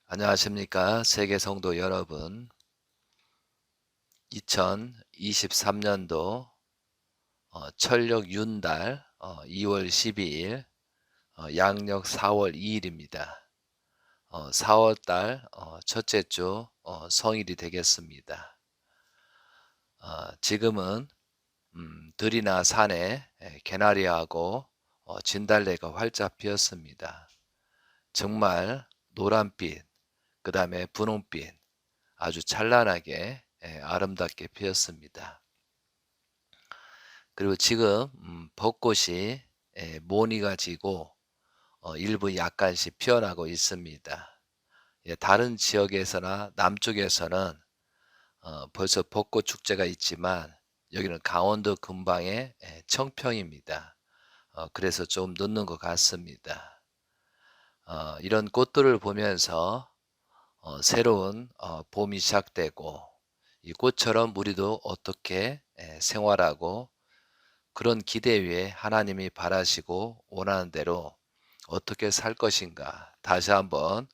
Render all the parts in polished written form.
안녕하십니까 세계 성도 여러분. 2023년도 철력 윤달 2월 12일 양력 4월 2일입니다. 4월달 첫째 주 성일이 되겠습니다. 지금은 들이나 산에 개나리하고 진달래가 활짝 피었습니다. 정말 노란빛, 그 다음에 분홍빛, 아주 찬란하게 아름답게 피었습니다. 그리고 지금 벚꽃이 모니가 지고 일부 약간씩 피어나고 있습니다. 다른 지역에서나 남쪽에서는 벌써 벚꽃 축제가 있지만 여기는 강원도 근방의 청평입니다. 그래서 좀 늦는 것 같습니다. 이런 꽃들을 보면서 새로운 봄이 시작되고 이 꽃처럼 우리도 어떻게 생활하고 그런 기대 위에 하나님이 바라시고 원하는 대로 어떻게 살 것인가 다시 한번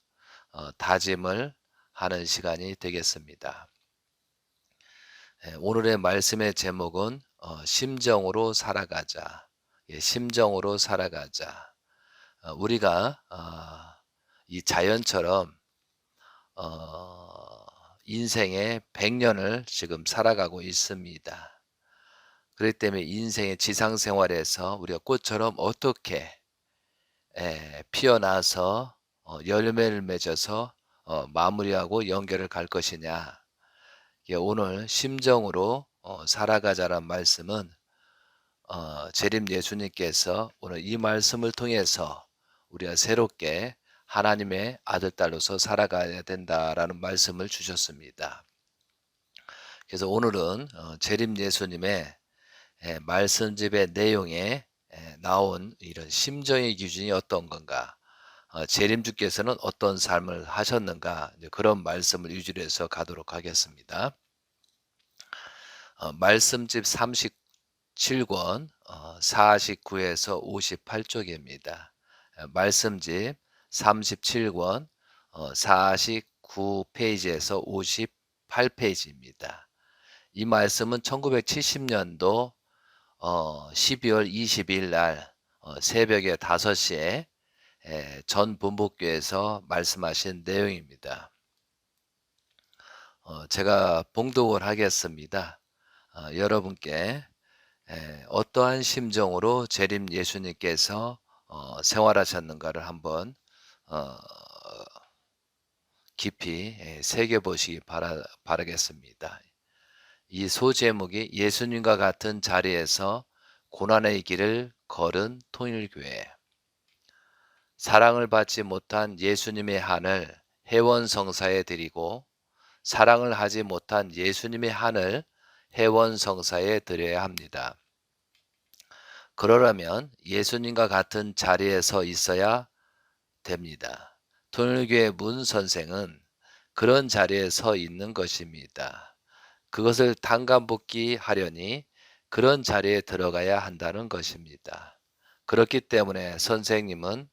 다짐을 하는 시간이 되겠습니다. 오늘의 말씀의 제목은 심정으로 살아가자. 심정으로 살아가자. 우리가 이 자연처럼 인생의 100년을 지금 살아가고 있습니다. 그렇기 때문에 인생의 지상생활에서 우리가 꽃처럼 어떻게 피어나서 열매를 맺어서 마무리하고 연결을 갈 것이냐. 오늘 심정으로 살아가자란 말씀은 재림 예수님께서 오늘 이 말씀을 통해서 우리가 새롭게 하나님의 아들, 딸로서 살아가야 된다라는 말씀을 주셨습니다. 그래서 오늘은 재림 예수님의 말씀집의 내용에 나온 이런 심정의 기준이 어떤 건가, 재림주께서는 어떤 삶을 하셨는가, 그런 말씀을 위주로 해서 가도록 하겠습니다. 말씀집 37권 49에서 58쪽입니다. 말씀집 37권 49페이지에서 58페이지입니다. 이 말씀은 1970년도 12월 22일 날 새벽에 5시에 전 본복교에서 말씀하신 내용입니다. 제가 봉독을 하겠습니다. 여러분께 어떠한 심정으로 재림 예수님께서 생활하셨는가를 한번 깊이 새겨보시기 바라겠습니다. 이 소제목이 예수님과 같은 자리에서 고난의 길을 걸은 통일교회. 사랑을 받지 못한 예수님의 한을 해원성사에 드리고 사랑을 하지 못한 예수님의 한을 해원성사에 드려야 합니다. 그러려면 예수님과 같은 자리에 서 있어야 됩니다. 통일교회 문 선생은 그런 자리에 서 있는 것입니다. 그것을 단감복기 하려니 그런 자리에 들어가야 한다는 것입니다. 그렇기 때문에 선생님은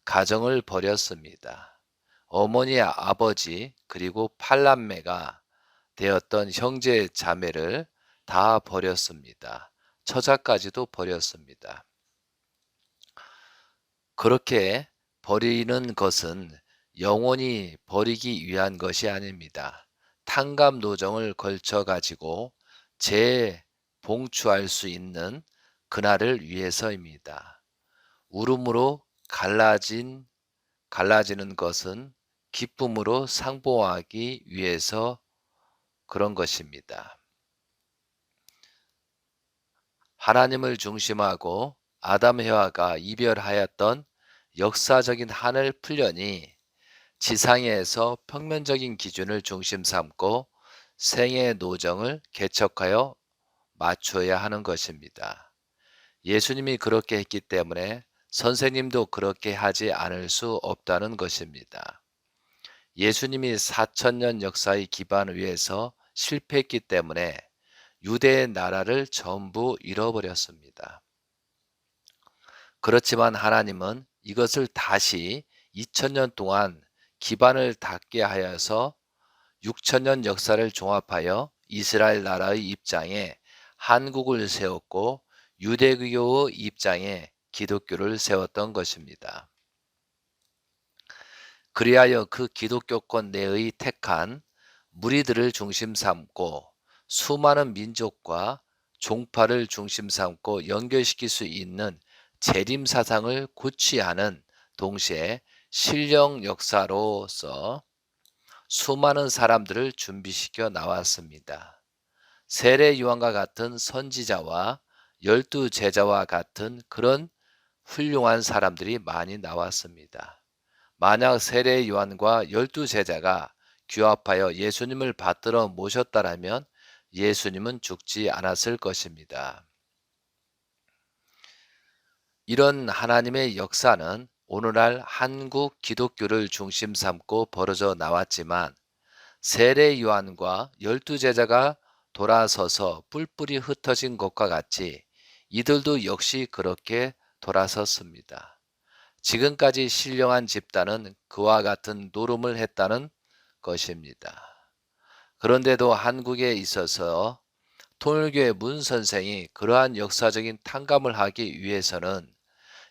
가정을 버렸습니다. 어머니, 아버지, 그리고 8남매가 되었던 형제 자매를 다 버렸습니다. 처자까지도 버렸습니다. 그렇게 버리는 것은 영원히 버리기 위한 것이 아닙니다. 탕감 노정을 걸쳐 가지고 재봉추할 수 있는 그날을 위해서입니다. 울음으로 갈라지는 것은 기쁨으로 상보하기 위해서 그런 것입니다. 하나님을 중심하고 아담 해와가 이별하였던 역사적인 한을 풀려니 지상에서 평면적인 기준을 중심 삼고 생애 노정을 개척하여 맞춰야 하는 것입니다. 예수님이 그렇게 했기 때문에 선생님도 그렇게 하지 않을 수 없다는 것입니다. 예수님이 4000년 역사의 기반 위에서 실패했기 때문에 유대의 나라를 전부 잃어버렸습니다. 그렇지만 하나님은 이것을 다시 2000년 동안 기반을 닿게 하여서 6천년 역사를 종합하여 이스라엘 나라의 입장에 한국을 세웠고 유대교의 입장에 기독교를 세웠던 것입니다. 그리하여 그 기독교권 내의 택한 무리들을 중심 삼고 수많은 민족과 종파를 중심 삼고 연결시킬 수 있는 재림 사상을 고취하는 동시에 신령 역사로서 수많은 사람들을 준비시켜 나왔습니다. 세례 요한과 같은 선지자와 12제자와 같은 그런 훌륭한 사람들이 많이 나왔습니다. 만약 세례 요한과 12제자가 규합하여 예수님을 받들어 모셨다라면 예수님은 죽지 않았을 것입니다. 이런 하나님의 역사는 오늘날 한국 기독교를 중심 삼고 벌어져 나왔지만 세례 요한과 12제자가 돌아서서 뿔뿔이 흩어진 것과 같이 이들도 역시 그렇게 돌아섰습니다. 지금까지 신령한 집단은 그와 같은 노름을 했다는 것입니다. 그런데도 한국에 있어서 통일교의 문 선생이 그러한 역사적인 탕감을 하기 위해서는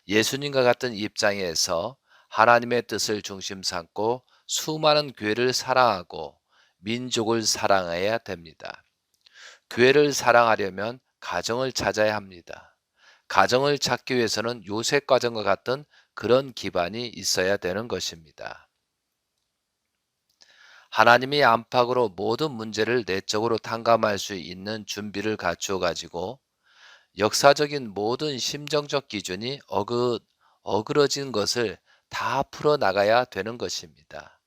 예수님과 같은 입장에서 하나님의 뜻을 중심 삼고 수많은 교회를 사랑하고 민족을 사랑해야 됩니다. 교회를 사랑하려면 가정을 찾아야 합니다. 가정을 찾기 위해서는 요셉 가정과 같은 그런 기반이 있어야 되는 것입니다. 하나님이 안팎으로 모든 문제를 내적으로 탕감할 수 있는 준비를 갖추어 가지고 역사적인 모든 심정적 기준이 어그러진 것을 다 풀어나가야 되는 것입니다.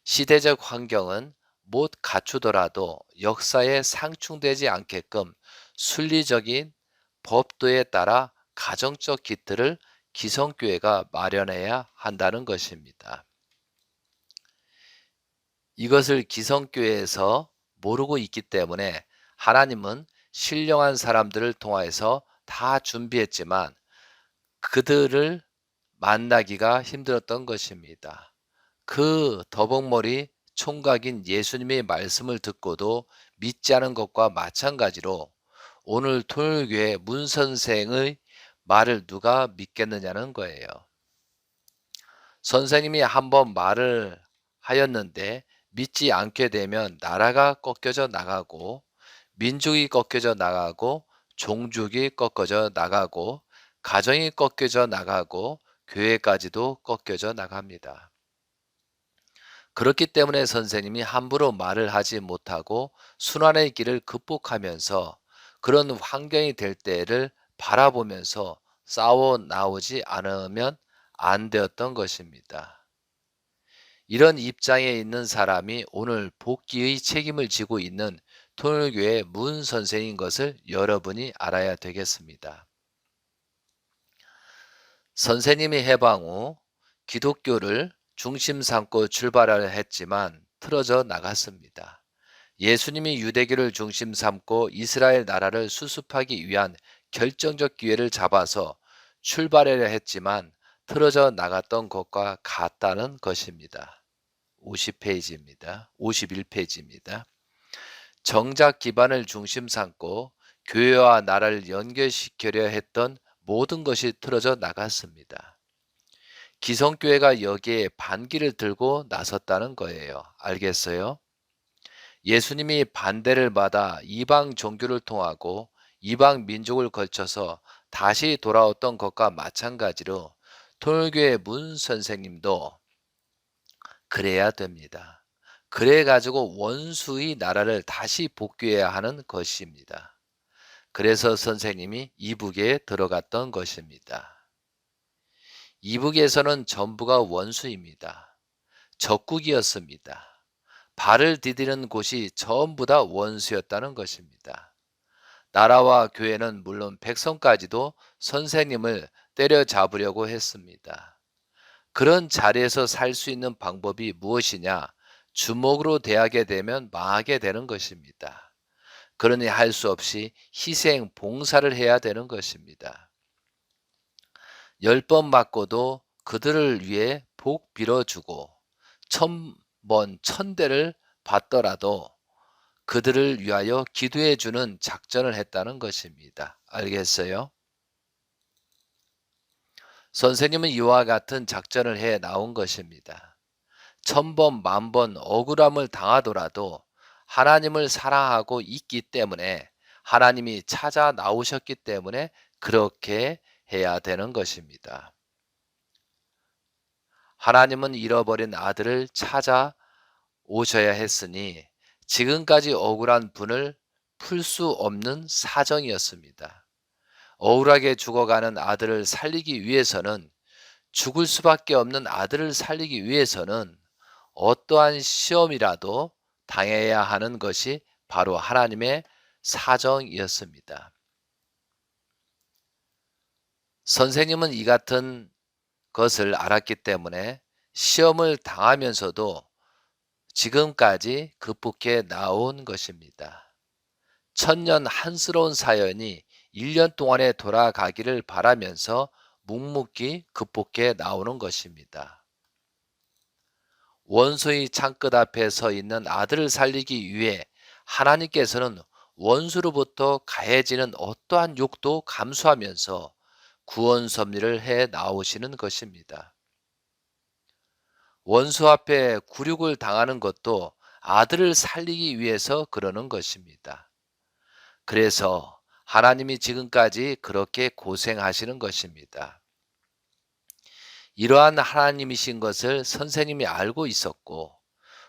시대적 환경은 못 갖추더라도 역사에 상충되지 않게끔 순리적인 법도에 따라 가정적 기틀을 기성교회가 마련해야 한다는 것입니다. 이것을 기성교회에서 모르고 있기 때문에 하나님은 신령한 사람들을 통하여서 다 준비했지만 그들을 만나기가 힘들었던 것입니다. 그 더벅머리 총각인 예수님의 말씀을 듣고도 믿지 않은 것과 마찬가지로 오늘 통일교회 문 선생의 말을 누가 믿겠느냐는 거예요. 선생님이 한번 말을 하였는데 믿지 않게 되면 나라가 꺾여져 나가고 민족이 꺾여져 나가고 종족이 꺾어져 나가고 가정이 꺾여져 나가고 교회까지도 꺾여져 나갑니다. 그렇기 때문에 선생님이 함부로 말을 하지 못하고 순환의 길을 극복하면서 그런 환경이 될 때를 바라보면서 싸워 나오지 않으면 안 되었던 것입니다. 이런 입장에 있는 사람이 오늘 복귀의 책임을 지고 있는 통일교회 문 선생인 것을 여러분이 알아야 되겠습니다. 선생님이 해방 후 기독교를 중심 삼고 출발하려 했지만 틀어져 나갔습니다. 예수님이 유대교를 중심 삼고 이스라엘 나라를 수습하기 위한 결정적 기회를 잡아서 출발하려 했지만 틀어져 나갔던 것과 같다는 것입니다. 50페이지입니다. 51페이지입니다. 정작 기반을 중심 삼고 교회와 나라를 연결시키려 했던 모든 것이 틀어져 나갔습니다. 기성교회가 여기에 반기를 들고 나섰다는 거예요. 알겠어요? 예수님이 반대를 받아 이방 종교를 통하고 이방 민족을 걸쳐서 다시 돌아왔던 것과 마찬가지로 통일교회 문 선생님도 그래야 됩니다. 그래 가지고 원수의 나라를 다시 복귀해야 하는 것입니다. 그래서 선생님이 이북에 들어갔던 것입니다. 이북에서는 전부가 원수입니다. 적국이었습니다. 발을 디디는 곳이 전부 다 원수였다는 것입니다. 나라와 교회는 물론 백성까지도 선생님을 때려잡으려고 했습니다. 그런 자리에서 살 수 있는 방법이 무엇이냐? 주먹으로 대하게 되면 망하게 되는 것입니다. 그러니 할 수 없이 희생, 봉사를 해야 되는 것입니다. 10번 맞고도 그들을 위해 복 빌어주고 1000번 1000대를 받더라도 그들을 위하여 기도해 주는 작전을 했다는 것입니다. 알겠어요? 선생님은 이와 같은 작전을 해 나온 것입니다. 1000번, 10,000번 억울함을 당하더라도 하나님을 사랑하고 있기 때문에, 하나님이 찾아 나오셨기 때문에 그렇게 해야 되는 것입니다. 하나님은 잃어버린 아들을 찾아 오셔야 했으니 지금까지 억울한 분을 풀 수 없는 사정이었습니다. 억울하게 죽어가는 아들을 살리기 위해서는, 죽을 수밖에 없는 아들을 살리기 위해서는 어떠한 시험이라도 당해야 하는 것이 바로 하나님의 사정이었습니다. 선생님은 이 같은 것을 알았기 때문에 시험을 당하면서도 지금까지 극복해 나온 것입니다. 천년 한스러운 사연이 1년 동안에 돌아가기를 바라면서 묵묵히 극복해 나오는 것입니다. 원수의 창끝 앞에 서 있는 아들을 살리기 위해 하나님께서는 원수로부터 가해지는 어떠한 욕도 감수하면서 구원 섭리를 해 나오시는 것입니다. 원수 앞에 굴욕을 당하는 것도 아들을 살리기 위해서 그러는 것입니다. 그래서 하나님이 지금까지 그렇게 고생하시는 것입니다. 이러한 하나님이신 것을 선생님이 알고 있었고,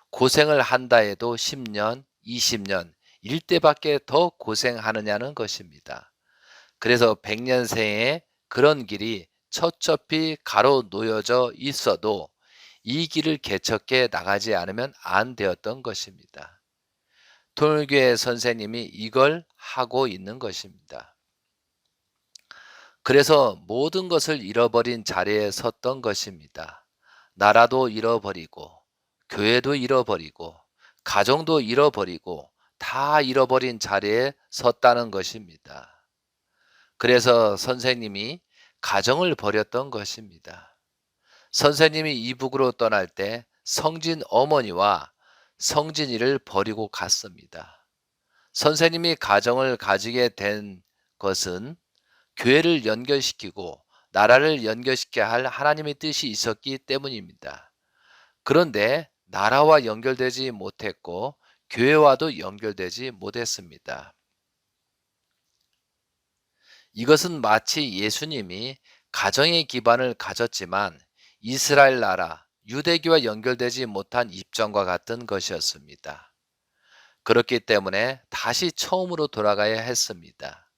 고생을 한다 해도 10년, 20년, 일대밖에 더 고생하느냐는 것입니다. 그래서 100년생에 그런 길이 첩첩히 가로 놓여져 있어도 이 길을 개척해 나가지 않으면 안 되었던 것입니다. 통일교회 선생님이 이걸 하고 있는 것입니다. 그래서 모든 것을 잃어버린 자리에 섰던 것입니다. 나라도 잃어버리고, 교회도 잃어버리고, 가정도 잃어버리고, 다 잃어버린 자리에 섰다는 것입니다. 그래서 선생님이 가정을 버렸던 것입니다. 선생님이 이북으로 떠날 때 성진 어머니와 성진이를 버리고 갔습니다. 선생님이 가정을 가지게 된 것은 교회를 연결시키고 나라를 연결시켜야 할 하나님의 뜻이 있었기 때문입니다. 그런데 나라와 연결되지 못했고 교회와도 연결되지 못했습니다. 이것은 마치 예수님이 가정의 기반을 가졌지만 이스라엘 나라, 유대교와 연결되지 못한 입장과 같은 것이었습니다. 그렇기 때문에 다시 처음으로 돌아가야 했습니다.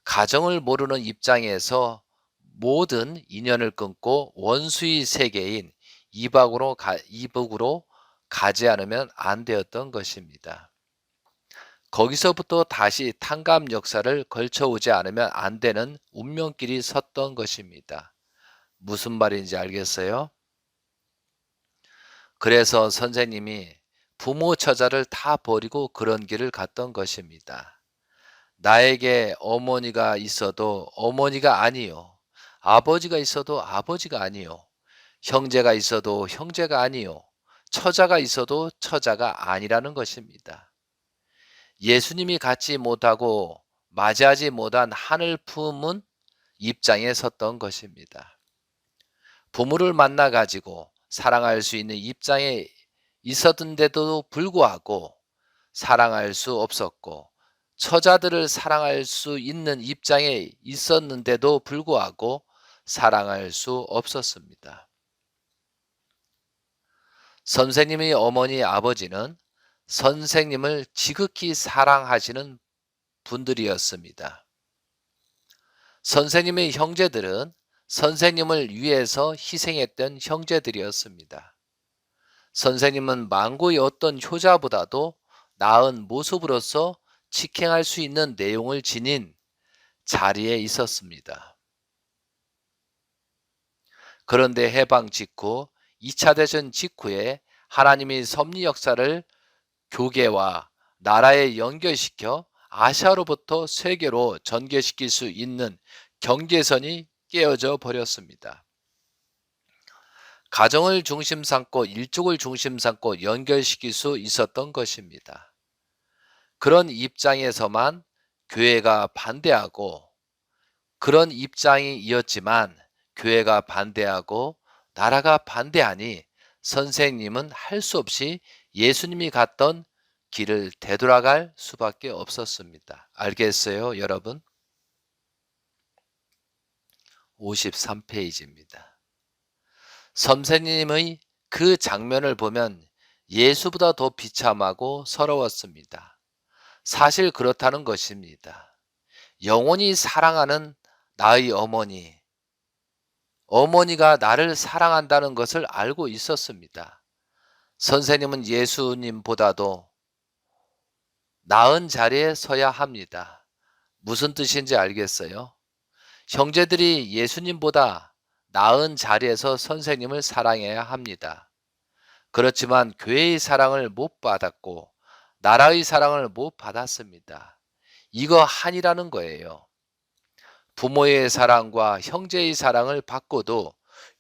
가정을 모르는 입장에서 모든 인연을 끊고 원수의 세계인 이북으로 가지 않으면 안 되었던 것입니다. 거기서부터 다시 탕감 역사를 걸쳐오지 않으면 안 되는 운명길이 섰던 것입니다. 무슨 말인지 알겠어요? 그래서 선생님이 부모 처자를 다 버리고 그런 길을 갔던 것입니다. 나에게 어머니가 있어도 어머니가 아니요. 아버지가 있어도 아버지가 아니요. 형제가 있어도 형제가 아니요. 처자가 있어도 처자가 아니라는 것입니다. 예수님이 갖지 못하고 맞이하지 못한 하늘 품은 입장에 섰던 것입니다. 부모를 만나 가지고 사랑할 수 있는 입장에 있었는데도 불구하고 사랑할 수 없었고, 처자들을 사랑할 수 있는 입장에 있었는데도 불구하고 사랑할 수 없었습니다. 선생님의 어머니 아버지는 선생님을 지극히 사랑하시는 분들이었습니다. 선생님의 형제들은 선생님을 위해서 희생했던 형제들이었습니다. 선생님은 망고의 어떤 효자보다도 나은 모습으로서 직행할 수 있는 내용을 지닌 자리에 있었습니다. 그런데 해방 직후 2차 대전 직후에 하나님이 섭리 역사를 교계와 나라에 연결시켜 아시아로부터 세계로 전개시킬 수 있는 경계선이 깨어져 버렸습니다. 가정을 중심 삼고 일족을 중심 삼고 연결시킬 수 있었던 것입니다. 그런 입장에서만 교회가 반대하고 그런 입장이었지만 교회가 반대하고 나라가 반대하니 선생님은 할 수 없이 예수님이 갔던 길을 되돌아갈 수밖에 없었습니다. 알겠어요, 여러분? 53페이지입니다. 선생님의 그 장면을 보면 예수보다 더 비참하고 서러웠습니다. 사실 그렇다는 것입니다. 영원히 사랑하는 나의 어머니가 나를 사랑한다는 것을 알고 있었습니다. 선생님은 예수님보다도 나은 자리에 서야 합니다. 무슨 뜻인지 알겠어요? 형제들이 예수님보다 나은 자리에서 선생님을 사랑해야 합니다. 그렇지만 교회의 사랑을 못 받았고 나라의 사랑을 못 받았습니다. 이거 한이라는 거예요. 부모의 사랑과 형제의 사랑을 받고도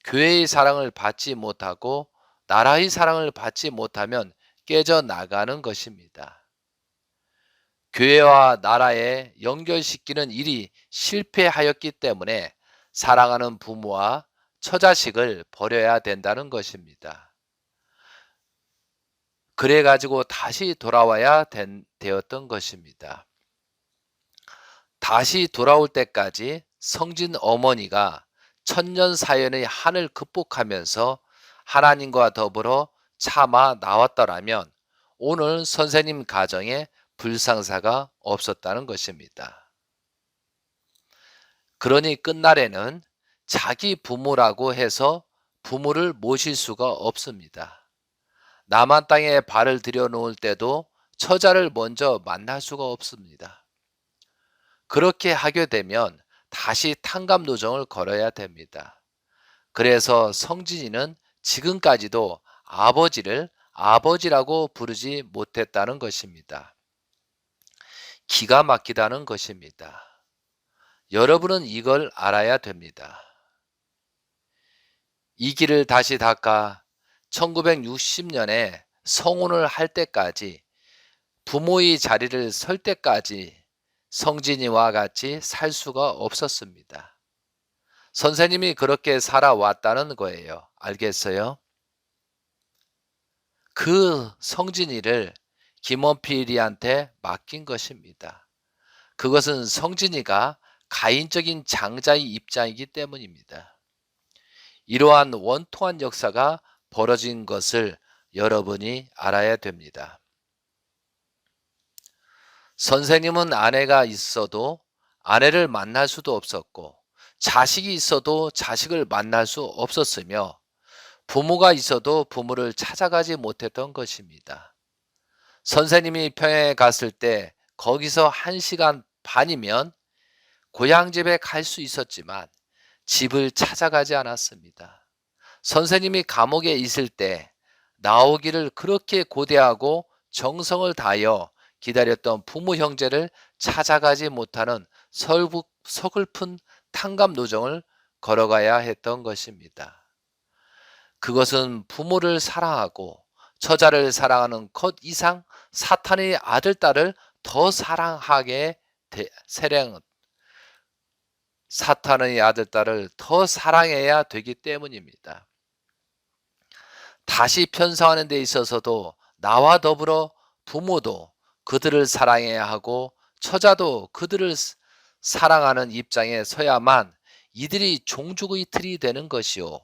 교회의 사랑을 받지 못하고 나라의 사랑을 받지 못하면 깨져나가는 것입니다. 교회와 나라에 연결시키는 일이 실패하였기 때문에 사랑하는 부모와 처자식을 버려야 된다는 것입니다. 그래가지고 다시 돌아와야 되었던 것입니다. 다시 돌아올 때까지 성진 어머니가 천년 사연의 한을 극복하면서 하나님과 더불어 참아 나왔더라면 오늘 선생님 가정에 불상사가 없었다는 것입니다. 그러니 끝날에는 자기 부모라고 해서 부모를 모실 수가 없습니다. 남한 땅에 발을 들여놓을 때도 처자를 먼저 만날 수가 없습니다. 그렇게 하게 되면 다시 탕감노정을 걸어야 됩니다. 그래서 성진이는 지금까지도 아버지를 아버지라고 부르지 못했다는 것입니다. 기가 막히다는 것입니다. 여러분은 이걸 알아야 됩니다. 이 길을 다시 닦아 1960년에 성혼을 할 때까지 부모의 자리를 설 때까지 성진이와 같이 살 수가 없었습니다. 선생님이 그렇게 살아왔다는 거예요. 알겠어요? 그 성진이를 김원필이한테 맡긴 것입니다. 그것은 성진이가 가인적인 장자의 입장이기 때문입니다. 이러한 원통한 역사가 벌어진 것을 여러분이 알아야 됩니다. 선생님은 아내가 있어도 아내를 만날 수도 없었고 자식이 있어도 자식을 만날 수 없었으며 부모가 있어도 부모를 찾아가지 못했던 것입니다. 선생님이 평양에 갔을 때 거기서 1시간 반이면 고향집에 갈 수 있었지만 집을 찾아가지 않았습니다. 선생님이 감옥에 있을 때 나오기를 그렇게 고대하고 정성을 다하여 기다렸던 부모 형제를 찾아가지 못하는 서글픈 탕감 노정을 걸어가야 했던 것입니다. 그것은 부모를 사랑하고 처자를 사랑하는 것 이상 사탄의 아들, 딸을 더 사랑하게 사탄의 아들, 딸을 더 사랑해야 되기 때문입니다. 다시 편성하는 데 있어서도 나와 더불어 부모도 그들을 사랑해야 하고 처자도 그들을 사랑하는 입장에 서야만 이들이 종족의 틀이 되는 것이요,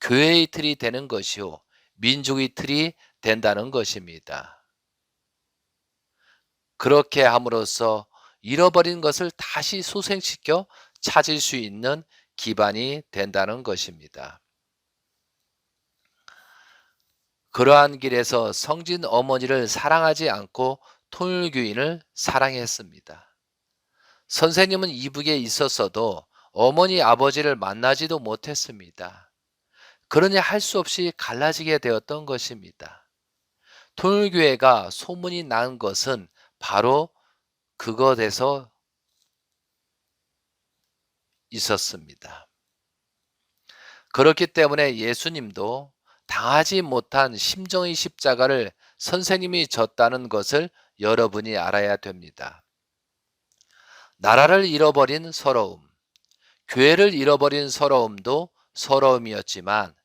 교회의 틀이 되는 것이요, 민족의 틀이 된다는 것입니다. 그렇게 함으로써 잃어버린 것을 다시 소생시켜 찾을 수 있는 기반이 된다는 것입니다. 그러한 길에서 성진 어머니를 사랑하지 않고 통일교인을 사랑했습니다. 선생님은 이북에 있었어도 어머니 아버지를 만나지도 못했습니다. 그러니 할 수 없이 갈라지게 되었던 것입니다. 통일교회가 소문이 난 것은 바로 그것에서 있었습니다. 그렇기 때문에 예수님도 당하지 못한 심정의 십자가를 선생님이 졌다는 것을 여러분이 알아야 됩니다. 나라를 잃어버린 서러움, 교회를 잃어버린 서러움도 서러움이었지만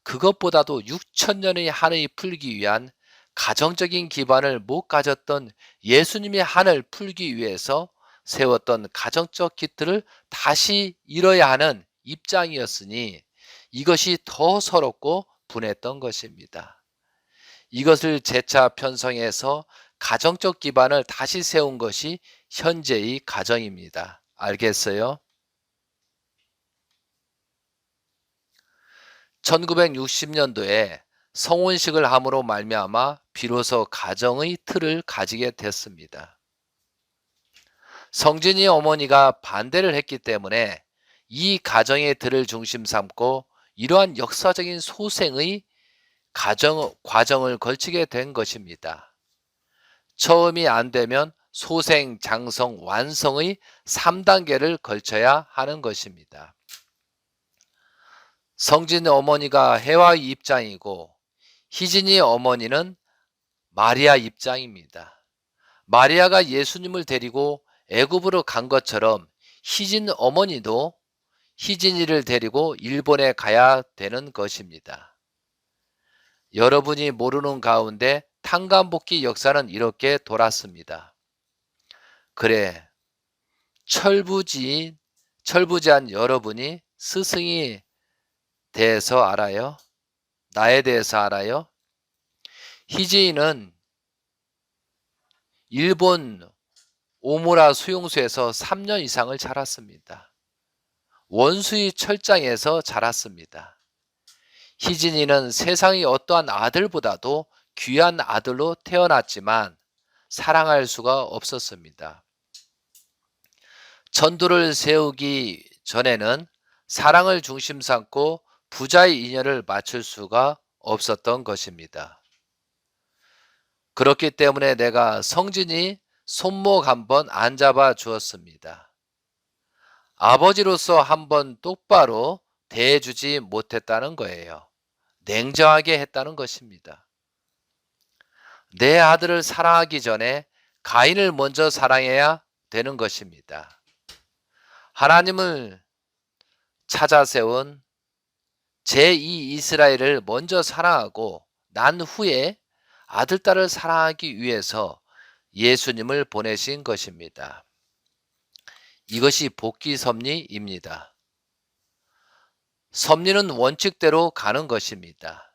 그것보다도 6천년의 한을 풀기 위한 가정적인 기반을 못 가졌던 예수님의 한을 풀기 위해서 세웠던 가정적 기틀을 다시 잃어야 하는 입장이었으니 이것이 더 서럽고 분했던 것입니다. 이것을 재차 편성해서 가정적 기반을 다시 세운 것이 현재의 가정입니다. 알겠어요? 1960년도에 성혼식을 함으로 말미암아 비로소 가정의 틀을 가지게 됐습니다. 성진이 어머니가 반대를 했기 때문에 이 가정의 틀을 중심 삼고 이러한 역사적인 소생의 과정을 걸치게 된 것입니다. 처음이 안 되면 소생, 장성, 완성의 3단계를 걸쳐야 하는 것입니다. 성진 어머니가 해와의 입장이고 희진이 어머니는 마리아 입장입니다. 마리아가 예수님을 데리고 애굽으로 간 것처럼 희진 어머니도 희진이를 데리고 일본에 가야 되는 것입니다. 여러분이 모르는 가운데 탕감복귀 역사는 이렇게 돌았습니다. 그래, 철부지한 여러분이 스승이 대해서 알아요? 나에 대해서 알아요? 희진이는 일본 오무라 수용소에서 3년 이상을 자랐습니다. 원수의 철장에서 자랐습니다. 희진이는 세상의 어떠한 아들보다도 귀한 아들로 태어났지만 사랑할 수가 없었습니다. 전도를 세우기 전에는 사랑을 중심 삼고 부자의 인연을 맞출 수가 없었던 것입니다. 그렇기 때문에 내가 성진이 손목 한번 안 잡아 주었습니다. 아버지로서 한번 똑바로 대해주지 못했다는 거예요. 냉정하게 했다는 것입니다. 내 아들을 사랑하기 전에 가인을 먼저 사랑해야 되는 것입니다. 하나님을 찾아 세운 제2 이스라엘을 먼저 사랑하고 난 후에 아들, 딸을 사랑하기 위해서 예수님을 보내신 것입니다. 이것이 복귀 섭리입니다. 섭리는 원칙대로 가는 것입니다.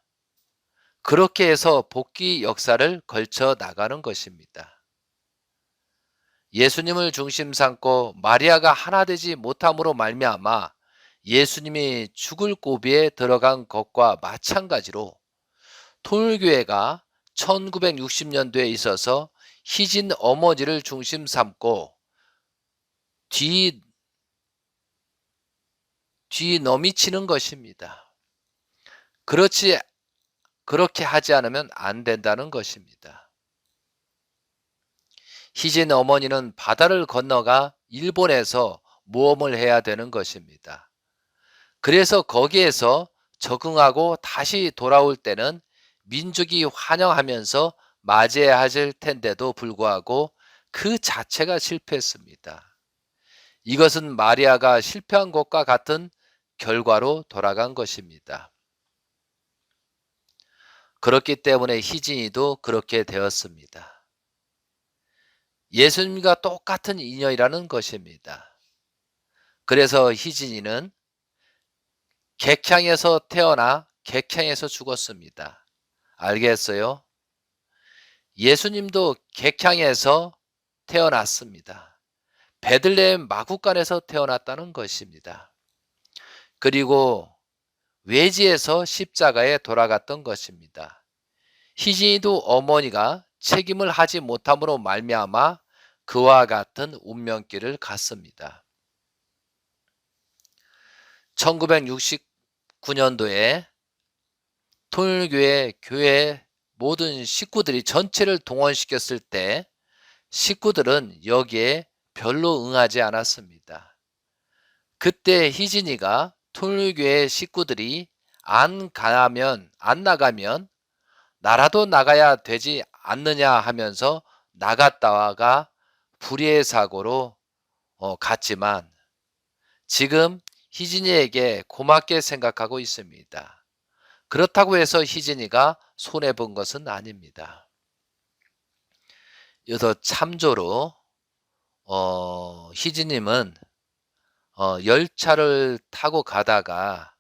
그렇게 해서 복귀 역사를 걸쳐 나가는 것입니다. 예수님을 중심 삼고 마리아가 하나 되지 못함으로 말미암아 예수님이 죽을 고비에 들어간 것과 마찬가지로 통일교회가 1960년도에 있어서 희진 어머니를 중심 삼고 뒤넘이치는 것입니다. 그렇게 하지 않으면 안 된다는 것입니다. 희진 어머니는 바다를 건너가 일본에서 모험을 해야 되는 것입니다. 그래서 거기에서 적응하고 다시 돌아올 때는 민족이 환영하면서 맞이해야 할 텐데도 불구하고 그 자체가 실패했습니다. 이것은 마리아가 실패한 것과 같은 결과로 돌아간 것입니다. 그렇기 때문에 희진이도 그렇게 되었습니다. 예수님과 똑같은 인연이라는 것입니다. 그래서 희진이는 객향에서 태어나 객향에서 죽었습니다. 알겠어요? 예수님도 객향에서 태어났습니다. 베들레헴 마구간에서 태어났다는 것입니다. 그리고 외지에서 십자가에 돌아갔던 것입니다. 희진이도 어머니가 책임을 하지 못함으로 말미암아 그와 같은 운명길을 갔습니다. 1969년도에 통일교회 교회 모든 식구들이 전체를 동원시켰을 때 식구들은 여기에 별로 응하지 않았습니다. 그때 희진이가 통일교회 식구들이 안 나가면 나라도 나가야 되지 않느냐 하면서 나갔다가 불의의 사고로 갔지만 지금 희진이에게 고맙게 생각하고 있습니다. 그렇다고 해서 희진이가 손해본 것은 아닙니다. 여기서 참조로 희진님은 열차를 타고 가다가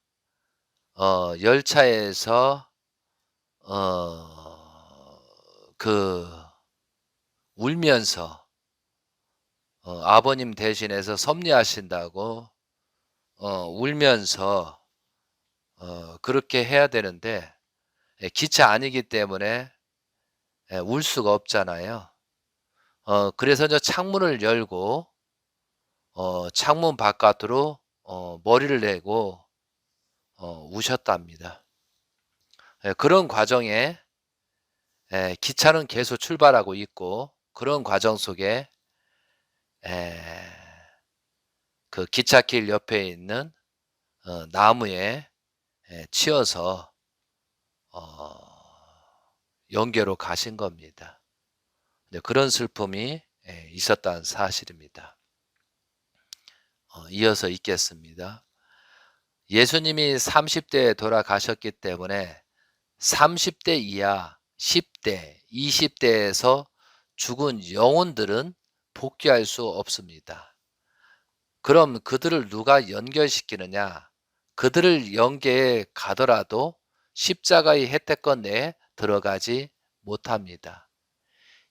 열차에서 그 울면서 아버님 대신해서 섭리하신다고 울면서 그렇게 해야 되는데 기차 아니기 때문에 울 수가 없잖아요. 그래서 저 창문을 열고 창문 바깥으로 머리를 내고 우셨답니다. 그런 과정에 기차는 계속 출발하고 있고 그런 과정 속에 그 기찻길 옆에 있는 나무에 치여서 영계로 가신 겁니다. 그런 슬픔이 있었다는 사실입니다. 이어서 읽겠습니다. 예수님이 30대에 돌아가셨기 때문에 30대 이하, 10대, 20대에서 죽은 영혼들은 복귀할 수 없습니다. 그럼 그들을 누가 연결시키느냐? 그들을 연계에 가더라도 십자가의 혜택권 내에 들어가지 못합니다.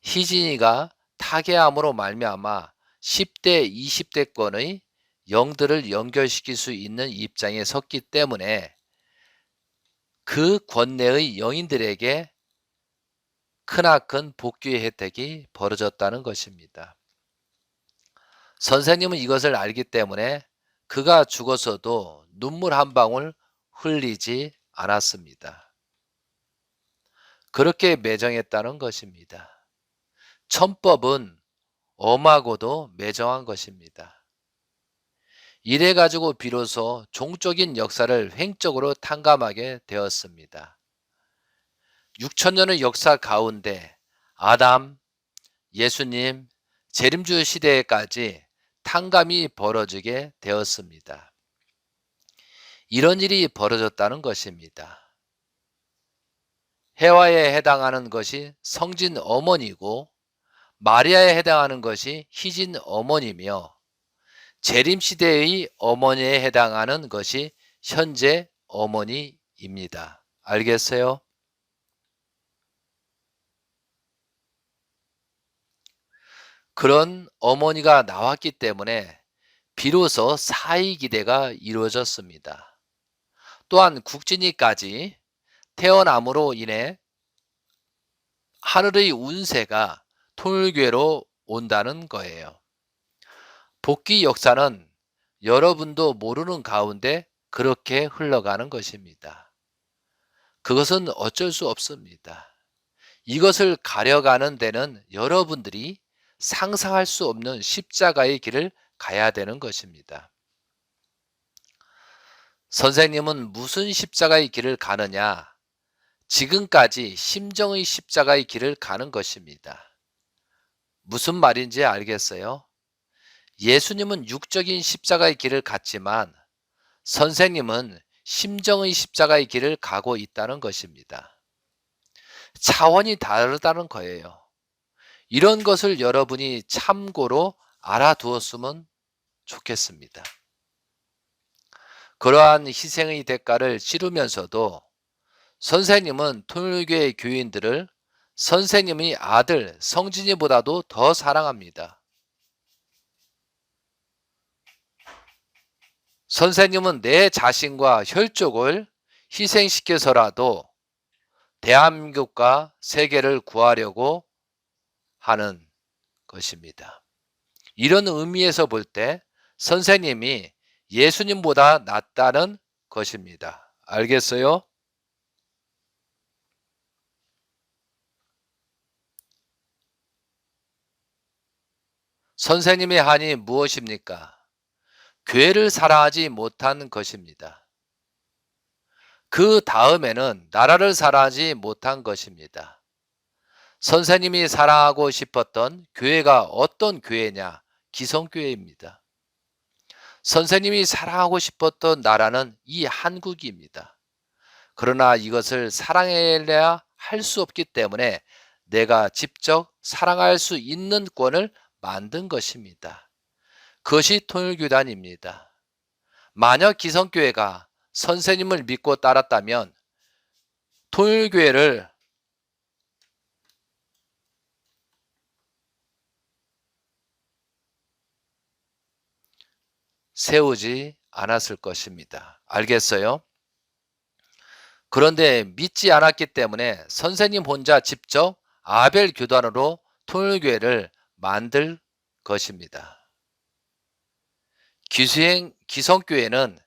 희진이가 타계암으로 말미암아 10대, 20대권의 영들을 연결시킬 수 있는 입장에 섰기 때문에 그 권내의 영인들에게 크나큰 복귀의 혜택이 벌어졌다는 것입니다. 선생님은 이것을 알기 때문에 그가 죽어서도 눈물 한 방울 흘리지 않았습니다. 그렇게 매정했다는 것입니다. 천법은 엄하고도 매정한 것입니다. 이래 가지고 비로소 종적인 역사를 횡적으로 탕감하게 되었습니다. 6천년의 역사 가운데 아담, 예수님, 재림주 시대까지 탕감이 벌어지게 되었습니다. 이런 일이 벌어졌다는 것입니다. 해와에 해당하는 것이 성진 어머니고 마리아에 해당하는 것이 희진 어머니며 재림시대의 어머니에 해당하는 것이 현재 어머니입니다. 알겠어요? 그런 어머니가 나왔기 때문에 비로소 사이기대가 이루어졌습니다. 또한 국진이까지 태어남으로 인해 하늘의 운세가 통일교회로 온다는 거예요. 복귀 역사는 여러분도 모르는 가운데 그렇게 흘러가는 것입니다. 그것은 어쩔 수 없습니다. 이것을 가려가는 데는 여러분들이 상상할 수 없는 십자가의 길을 가야 되는 것입니다. 선생님은 무슨 십자가의 길을 가느냐? 지금까지 심정의 십자가의 길을 가는 것입니다. 무슨 말인지 알겠어요? 예수님은 육적인 십자가의 길을 갔지만 선생님은 심정의 십자가의 길을 가고 있다는 것입니다. 차원이 다르다는 거예요. 이런 것을 여러분이 참고로 알아두었으면 좋겠습니다. 그러한 희생의 대가를 치르면서도 선생님은 통일교회 교인들을 선생님의 아들 성진이보다도 더 사랑합니다. 선생님은 내 자신과 혈족을 희생시켜서라도 대한민국과 세계를 구하려고 하는 것입니다. 이런 의미에서 볼 때 선생님이 예수님보다 낫다는 것입니다. 알겠어요? 선생님의 한이 무엇입니까? 교회를 사랑하지 못한 것입니다. 그 다음에는 나라를 사랑하지 못한 것입니다. 선생님이 사랑하고 싶었던 교회가 어떤 교회냐? 기성교회입니다. 선생님이 사랑하고 싶었던 나라는 이 한국입니다. 그러나 이것을 사랑해야 할 수 없기 때문에 내가 직접 사랑할 수 있는 권을 만든 것입니다. 그것이 통일교단입니다. 만약 기성교회가 선생님을 믿고 따랐다면 통일교회를 세우지 않았을 것입니다. 알겠어요? 그런데 믿지 않았기 때문에 선생님 혼자 직접 아벨 교단으로 통일교회를 만들 것입니다. 기성교회는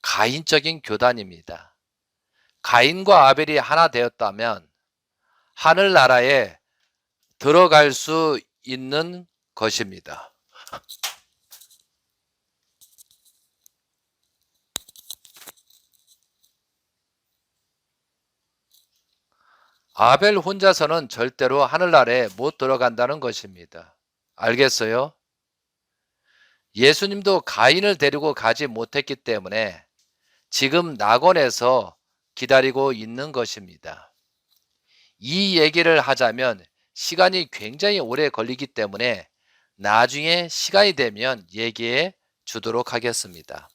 가인적인 교단입니다. 가인과 아벨이 하나 되었다면 하늘나라에 들어갈 수 있는 것입니다. 아벨 혼자서는 절대로 하늘나라에 못 들어간다는 것입니다. 알겠어요? 예수님도 가인을 데리고 가지 못했기 때문에 지금 낙원에서 기다리고 있는 것입니다. 이 얘기를 하자면 시간이 굉장히 오래 걸리기 때문에 나중에 시간이 되면 얘기해 주도록 하겠습니다.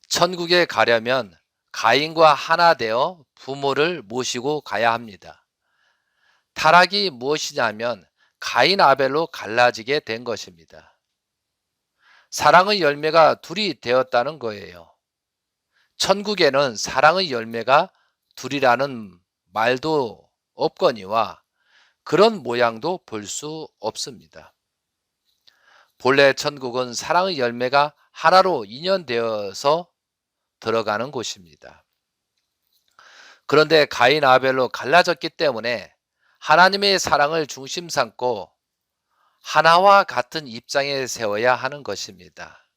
천국에 가려면 가인과 하나 되어 부모를 모시고 가야 합니다. 타락이 무엇이냐면 가인 아벨로 갈라지게 된 것입니다. 사랑의 열매가 둘이 되었다는 거예요. 천국에는 사랑의 열매가 둘이라는 말도 없거니와 그런 모양도 볼 수 없습니다. 본래 천국은 사랑의 열매가 하나로 인연되어서 들어가는 곳입니다. 그런데 가인 아벨로 갈라졌기 때문에 하나님의 사랑을 중심 삼고 하나와 같은 입장에 세워야 하는 것입니다.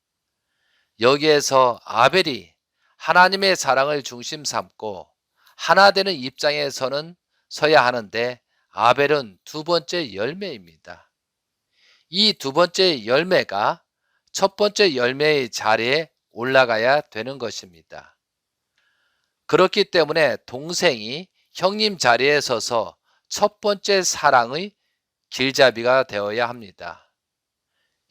여기에서 아벨이 하나님의 사랑을 중심 삼고 하나 되는 입장에서는 서야 하는데 아벨은 두 번째 열매입니다. 이 두 번째 열매가 첫 번째 열매의 자리에 올라가야 되는 것입니다. 그렇기 때문에 동생이 형님 자리에 서서 첫 번째 사랑의 길잡이가 되어야 합니다.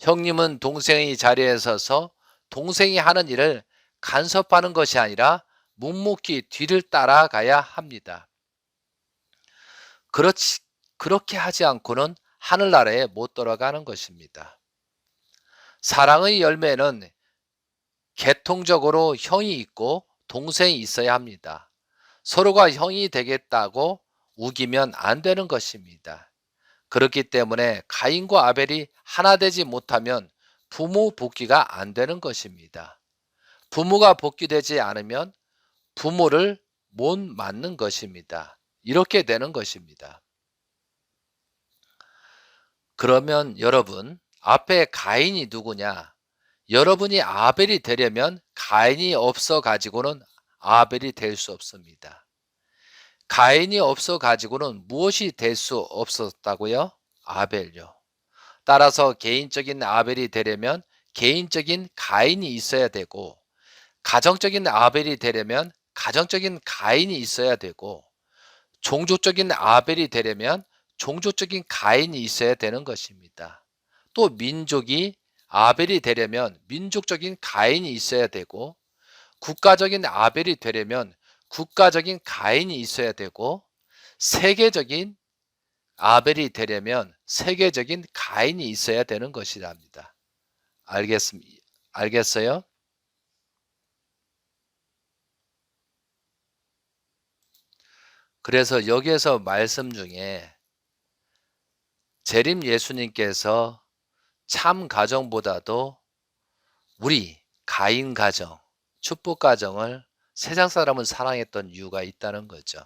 형님은 동생의 자리에 서서 동생이 하는 일을 간섭하는 것이 아니라 묵묵히 뒤를 따라가야 합니다. 그렇게 하지 않고는 하늘나라에 못 들어가는 것입니다. 사랑의 열매는 계통적으로 형이 있고 동생이 있어야 합니다. 서로가 형이 되겠다고 우기면 안 되는 것입니다. 그렇기 때문에 가인과 아벨이 하나 되지 못하면 부모 복귀가 안 되는 것입니다. 부모가 복귀되지 않으면 부모를 못 맞는 것입니다. 이렇게 되는 것입니다. 그러면 여러분, 앞에 가인이 누구냐? 여러분이 아벨이 되려면 가인이 없어 가지고는 아벨이 될 수 없습니다. 가인이 없어 가지고는 무엇이 될 수 없었다고요? 아벨요. 따라서 개인적인 아벨이 되려면 개인적인 가인이 있어야 되고, 가정적인 아벨이 되려면 가정적인 가인이 있어야 되고, 종족적인 아벨이 되려면 종족적인 가인이 있어야 되는 것입니다. 또 민족이 아벨이 되려면 민족적인 가인이 있어야 되고, 국가적인 아벨이 되려면 국가적인 가인이 있어야 되고, 세계적인 아벨이 되려면 세계적인 가인이 있어야 되는 것이랍니다. 알겠어요? 그래서 여기에서 말씀 중에 재림 예수님께서 참 가정보다도 우리 가인 가정, 축복 가정을 세상 사람은 사랑했던 이유가 있다는 거죠.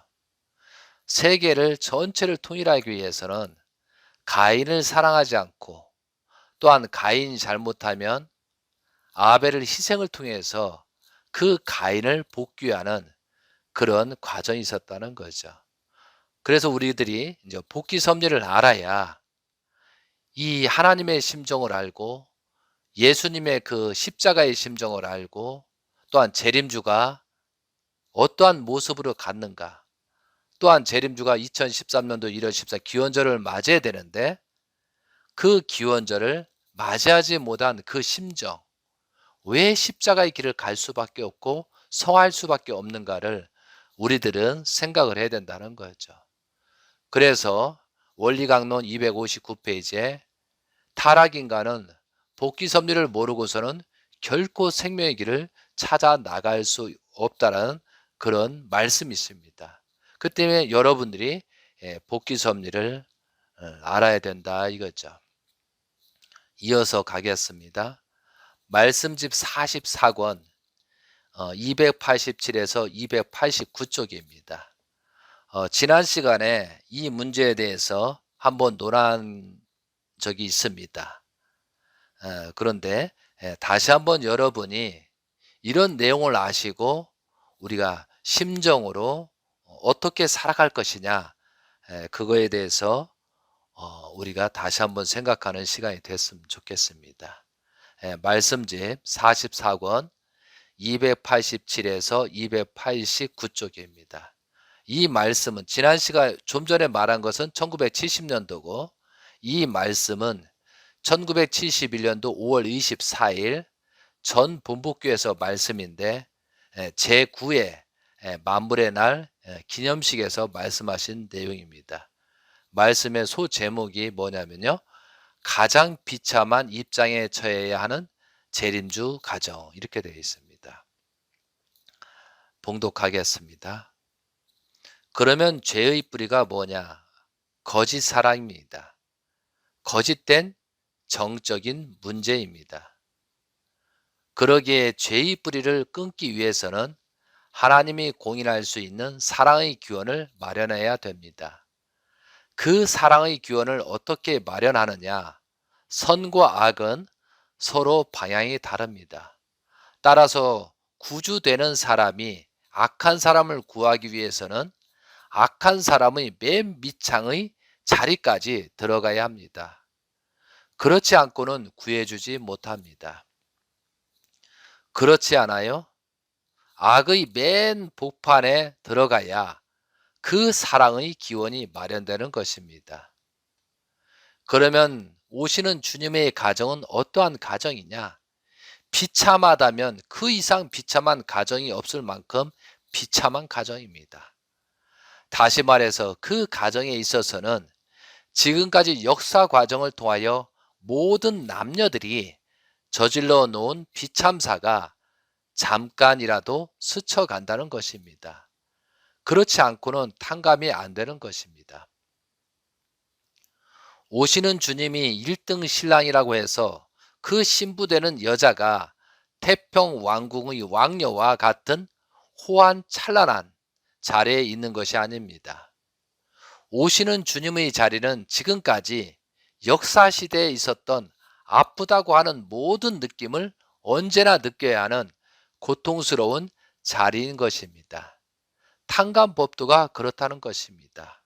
세계를 전체를 통일하기 위해서는 가인을 사랑하지 않고 또한 가인이 잘못하면 아벨을 희생을 통해서 그 가인을 복귀하는 그런 과정이 있었다는 거죠. 그래서 우리들이 이제 복귀 섭리를 알아야 이 하나님의 심정을 알고 예수님의 그 십자가의 심정을 알고 또한 재림주가 어떠한 모습으로 갔는가, 또한 재림주가 2013년도 1월 14일 기원절을 맞이해야 되는데 그 기원절을 맞이하지 못한 그 심정, 왜 십자가의 길을 갈 수밖에 없고 성할 수밖에 없는가를 우리들은 생각을 해야 된다는 거죠. 그래서 원리강론 259페이지에 타락인간은 복귀 섭리를 모르고서는 결코 생명의 길을 찾아 나갈 수 없다는 그런 말씀이 있습니다. 그 때문에 여러분들이 복귀 섭리를 알아야 된다 이거죠. 이어서 가겠습니다. 말씀집 44권 287에서 289쪽입니다. 지난 시간에 이 문제에 대해서 한번 논한 적이 있습니다. 그런데 다시 한번 여러분이 이런 내용을 아시고 우리가 심정으로 어떻게 살아갈 것이냐, 그거에 대해서 우리가 다시 한번 생각하는 시간이 됐으면 좋겠습니다. 말씀집 44권 287에서 289쪽입니다. 이 말씀은 지난 시간 좀 전에 말한 것은 1970년도고 이 말씀은 1971년도 5월 24일 전 본복교에서 말씀인데 제9회 만물의 날 기념식에서 말씀하신 내용입니다. 말씀의 소제목이 뭐냐면요, 가장 비참한 입장에 처해야 하는 재림주 가정, 이렇게 되어 있습니다. 봉독하겠습니다. 그러면 죄의 뿌리가 뭐냐? 거짓 사랑입니다. 거짓된 정적인 문제입니다. 그러기에 죄의 뿌리를 끊기 위해서는 하나님이 공인할 수 있는 사랑의 기원을 마련해야 됩니다. 그 사랑의 기원을 어떻게 마련하느냐? 선과 악은 서로 방향이 다릅니다. 따라서 구주되는 사람이 악한 사람을 구하기 위해서는 악한 사람의 맨 밑창의 자리까지 들어가야 합니다. 그렇지 않고는 구해주지 못합니다. 그렇지 않아요? 악의 맨 복판에 들어가야 그 사랑의 기원이 마련되는 것입니다. 그러면 오시는 주님의 가정은 어떠한 가정이냐? 비참하다면 그 이상 비참한 가정이 없을 만큼 비참한 가정입니다. 다시 말해서 그 가정에 있어서는 지금까지 역사 과정을 통하여 모든 남녀들이 저질러 놓은 비참사가 잠깐이라도 스쳐간다는 것입니다. 그렇지 않고는 탕감이 안 되는 것입니다. 오시는 주님이 1등 신랑이라고 해서 그 신부되는 여자가 태평 왕궁의 왕녀와 같은 호환 찬란한 자리에 있는 것이 아닙니다. 오시는 주님의 자리는 지금까지 역사시대에 있었던 아프다고 하는 모든 느낌을 언제나 느껴야 하는 고통스러운 자리인 것입니다. 탕감법도가 그렇다는 것입니다.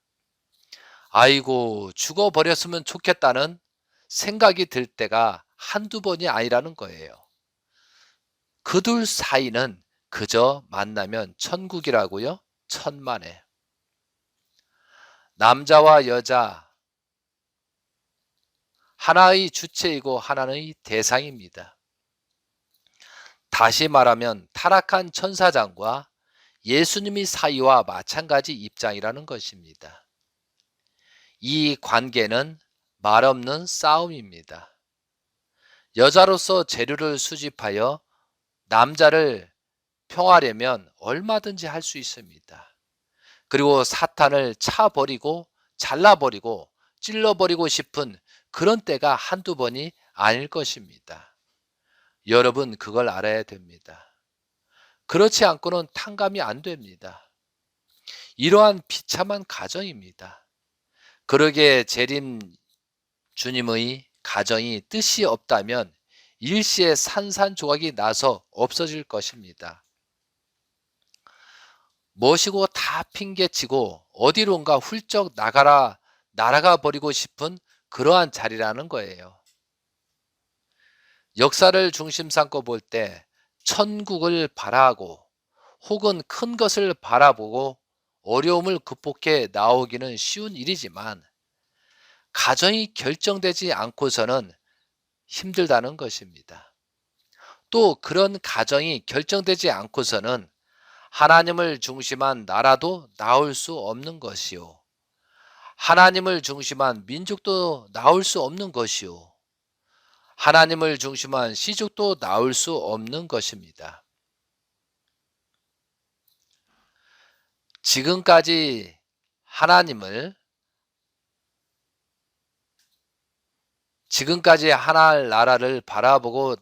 아이고, 죽어버렸으면 좋겠다는 생각이 들 때가 한두 번이 아니라는 거예요. 그 둘 사이는 그저 만나면 천국이라고요? 천만에. 남자와 여자 하나의 주체이고 하나의 대상입니다. 다시 말하면 타락한 천사장과 예수님의 사이와 마찬가지 입장이라는 것입니다. 이 관계는 말없는 싸움입니다. 여자로서 재료를 수집하여 남자를 평하려면 얼마든지 할 수 있습니다. 그리고 사탄을 차버리고 잘라버리고 찔러버리고 싶은 그런 때가 한두 번이 아닐 것입니다. 여러분, 그걸 알아야 됩니다. 그렇지 않고는 탕감이 안 됩니다. 이러한 비참한 가정입니다. 그러기에 재림 주님의 가정이 뜻이 없다면 일시에 산산조각이 나서 없어질 것입니다. 멋이고 다 핑계치고 어디론가 훌쩍 날아가 버리고 싶은 그러한 자리라는 거예요. 역사를 중심 삼고 볼 때 천국을 바라고 혹은 큰 것을 바라보고 어려움을 극복해 나오기는 쉬운 일이지만 가정이 결정되지 않고서는 힘들다는 것입니다. 또 그런 가정이 결정되지 않고서는 하나님을 중심한 나라도 나올 수 없는 것이요. 하나님을 중심한 민족도 나올 수 없는 것이요. 하나님을 중심한 시족도 나올 수 없는 것입니다. 지금까지 하나님을 지금까지 하나님 나라를 바라보고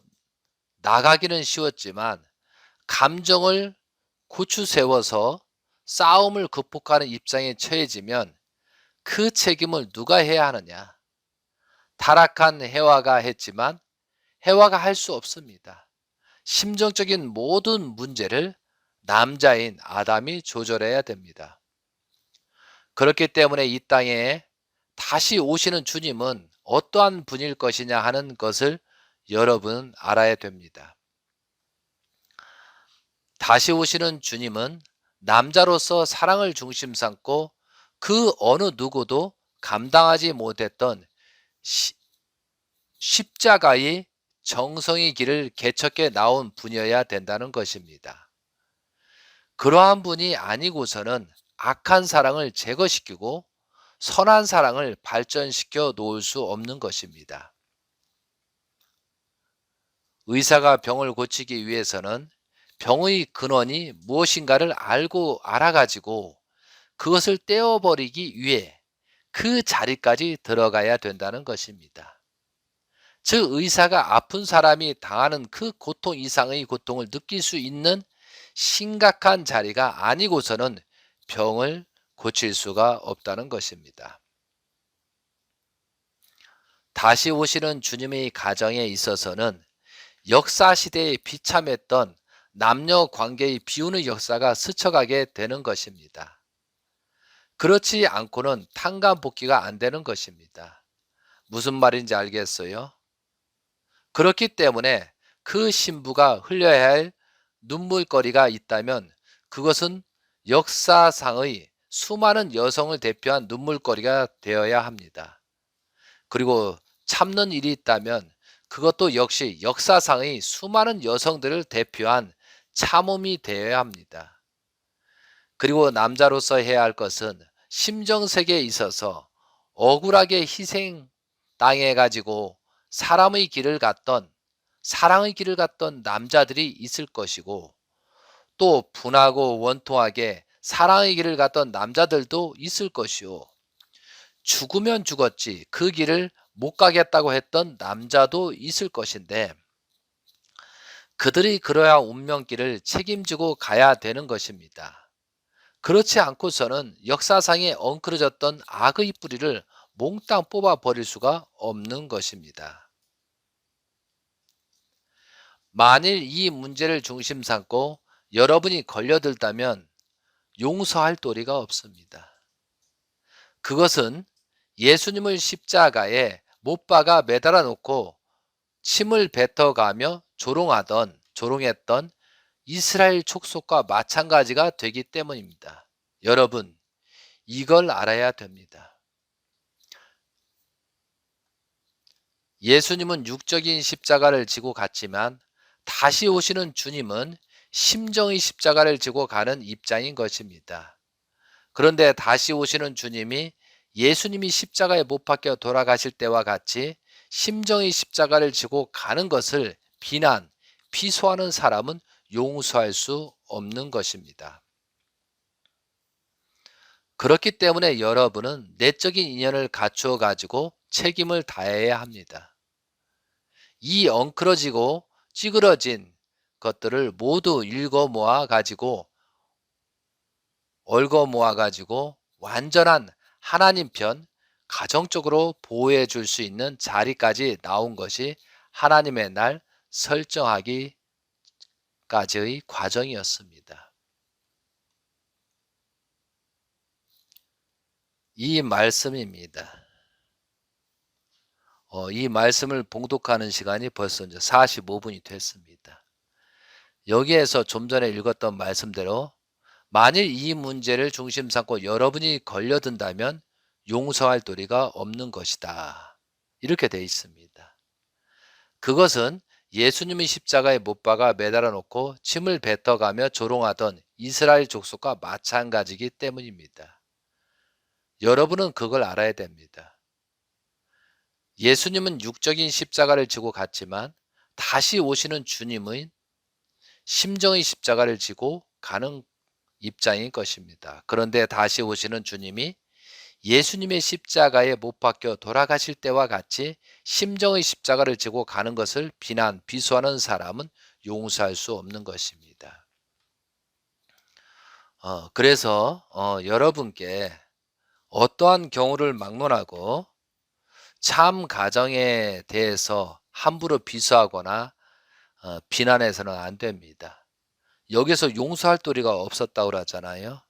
나가기는 쉬웠지만 감정을 고추 세워서 싸움을 극복하는 입장에 처해지면 그 책임을 누가 해야 하느냐? 타락한 해와가 했지만 해와가 할 수 없습니다. 심정적인 모든 문제를 남자인 아담이 조절해야 됩니다. 그렇기 때문에 이 땅에 다시 오시는 주님은 어떠한 분일 것이냐 하는 것을 여러분 알아야 됩니다. 다시 오시는 주님은 남자로서 사랑을 중심 삼고 그 어느 누구도 감당하지 못했던 십자가의 정성의 길을 개척해 나온 분이어야 된다는 것입니다. 그러한 분이 아니고서는 악한 사랑을 제거시키고 선한 사랑을 발전시켜 놓을 수 없는 것입니다. 의사가 병을 고치기 위해서는 병의 근원이 무엇인가를 알아가지고 그것을 떼어버리기 위해 그 자리까지 들어가야 된다는 것입니다. 즉 의사가 아픈 사람이 당하는 그 고통 이상의 고통을 느낄 수 있는 심각한 자리가 아니고서는 병을 고칠 수가 없다는 것입니다. 다시 오시는 주님의 가정에 있어서는 역사시대에 비참했던 남녀 관계의 비우는 역사가 스쳐가게 되는 것입니다. 그렇지 않고는 탕감복귀가 안 되는 것입니다. 무슨 말인지 알겠어요? 그렇기 때문에 그 신부가 흘려야 할 눈물거리가 있다면 그것은 역사상의 수많은 여성을 대표한 눈물거리가 되어야 합니다. 그리고 참는 일이 있다면 그것도 역시 역사상의 수많은 여성들을 대표한 참음이 되어야 합니다. 그리고 남자로서 해야 할 것은 심정세계에 있어서 억울하게 희생당해가지고 사랑의 길을 갔던 남자들이 있을 것이고 또 분하고 원통하게 사랑의 길을 갔던 남자들도 있을 것이요. 죽으면 죽었지 그 길을 못 가겠다고 했던 남자도 있을 것인데 그들이 그러한 운명길을 책임지고 가야 되는 것입니다. 그렇지 않고서는 역사상에 엉클어졌던 악의 뿌리를 몽땅 뽑아 버릴 수가 없는 것입니다. 만일 이 문제를 중심 삼고 여러분이 걸려들다면 용서할 도리가 없습니다. 그것은 예수님을 십자가에 못 박아 매달아 놓고 침을 뱉어가며 조롱했던 이스라엘 족속과 마찬가지가 되기 때문입니다. 여러분, 이걸 알아야 됩니다. 예수님은 육적인 십자가를 지고 갔지만 다시 오시는 주님은 심정의 십자가를 지고 가는 입장인 것입니다. 그런데 다시 오시는 주님이 예수님이 십자가에 못 박혀 돌아가실 때와 같이 심정의 십자가를 지고 가는 것을 비소하는 사람은 용서할 수 없는 것입니다. 그렇기 때문에 여러분은 내적인 인연을 갖추어 가지고 책임을 다해야 합니다. 이 엉클어지고 찌그러진 것들을 모두 얽어 모아 가지고 완전한 하나님 편 가정적으로 보호해 줄 수 있는 자리까지 나온 것이 하나님의 날 설정하기까지의 과정이었습니다. 이 말씀입니다. 이 말씀을 봉독하는 시간이 벌써 이제 45분이 됐습니다. 여기에서 좀 전에 읽었던 말씀대로 만일 이 문제를 중심 삼고 여러분이 걸려든다면 용서할 도리가 없는 것이다. 이렇게 돼 있습니다. 그것은 예수님이 십자가에 못 박아 매달아 놓고 침을 뱉어가며 조롱하던 이스라엘 족속과 마찬가지이기 때문입니다. 여러분은 그걸 알아야 됩니다. 예수님은 육적인 십자가를 지고 갔지만 다시 오시는 주님은 심정의 십자가를 지고 가는 입장인 것입니다. 그런데 다시 오시는 주님이 예수님의 십자가에 못 박혀 돌아가실 때와 같이 심정의 십자가를 지고 가는 것을 비수하는 사람은 용서할 수 없는 것입니다. 그래서 여러분께 어떠한 경우를 막론하고 참 가정에 대해서 함부로 비수하거나 비난해서는 안 됩니다. 여기서 용서할 도리가 없었다고 그러잖아요.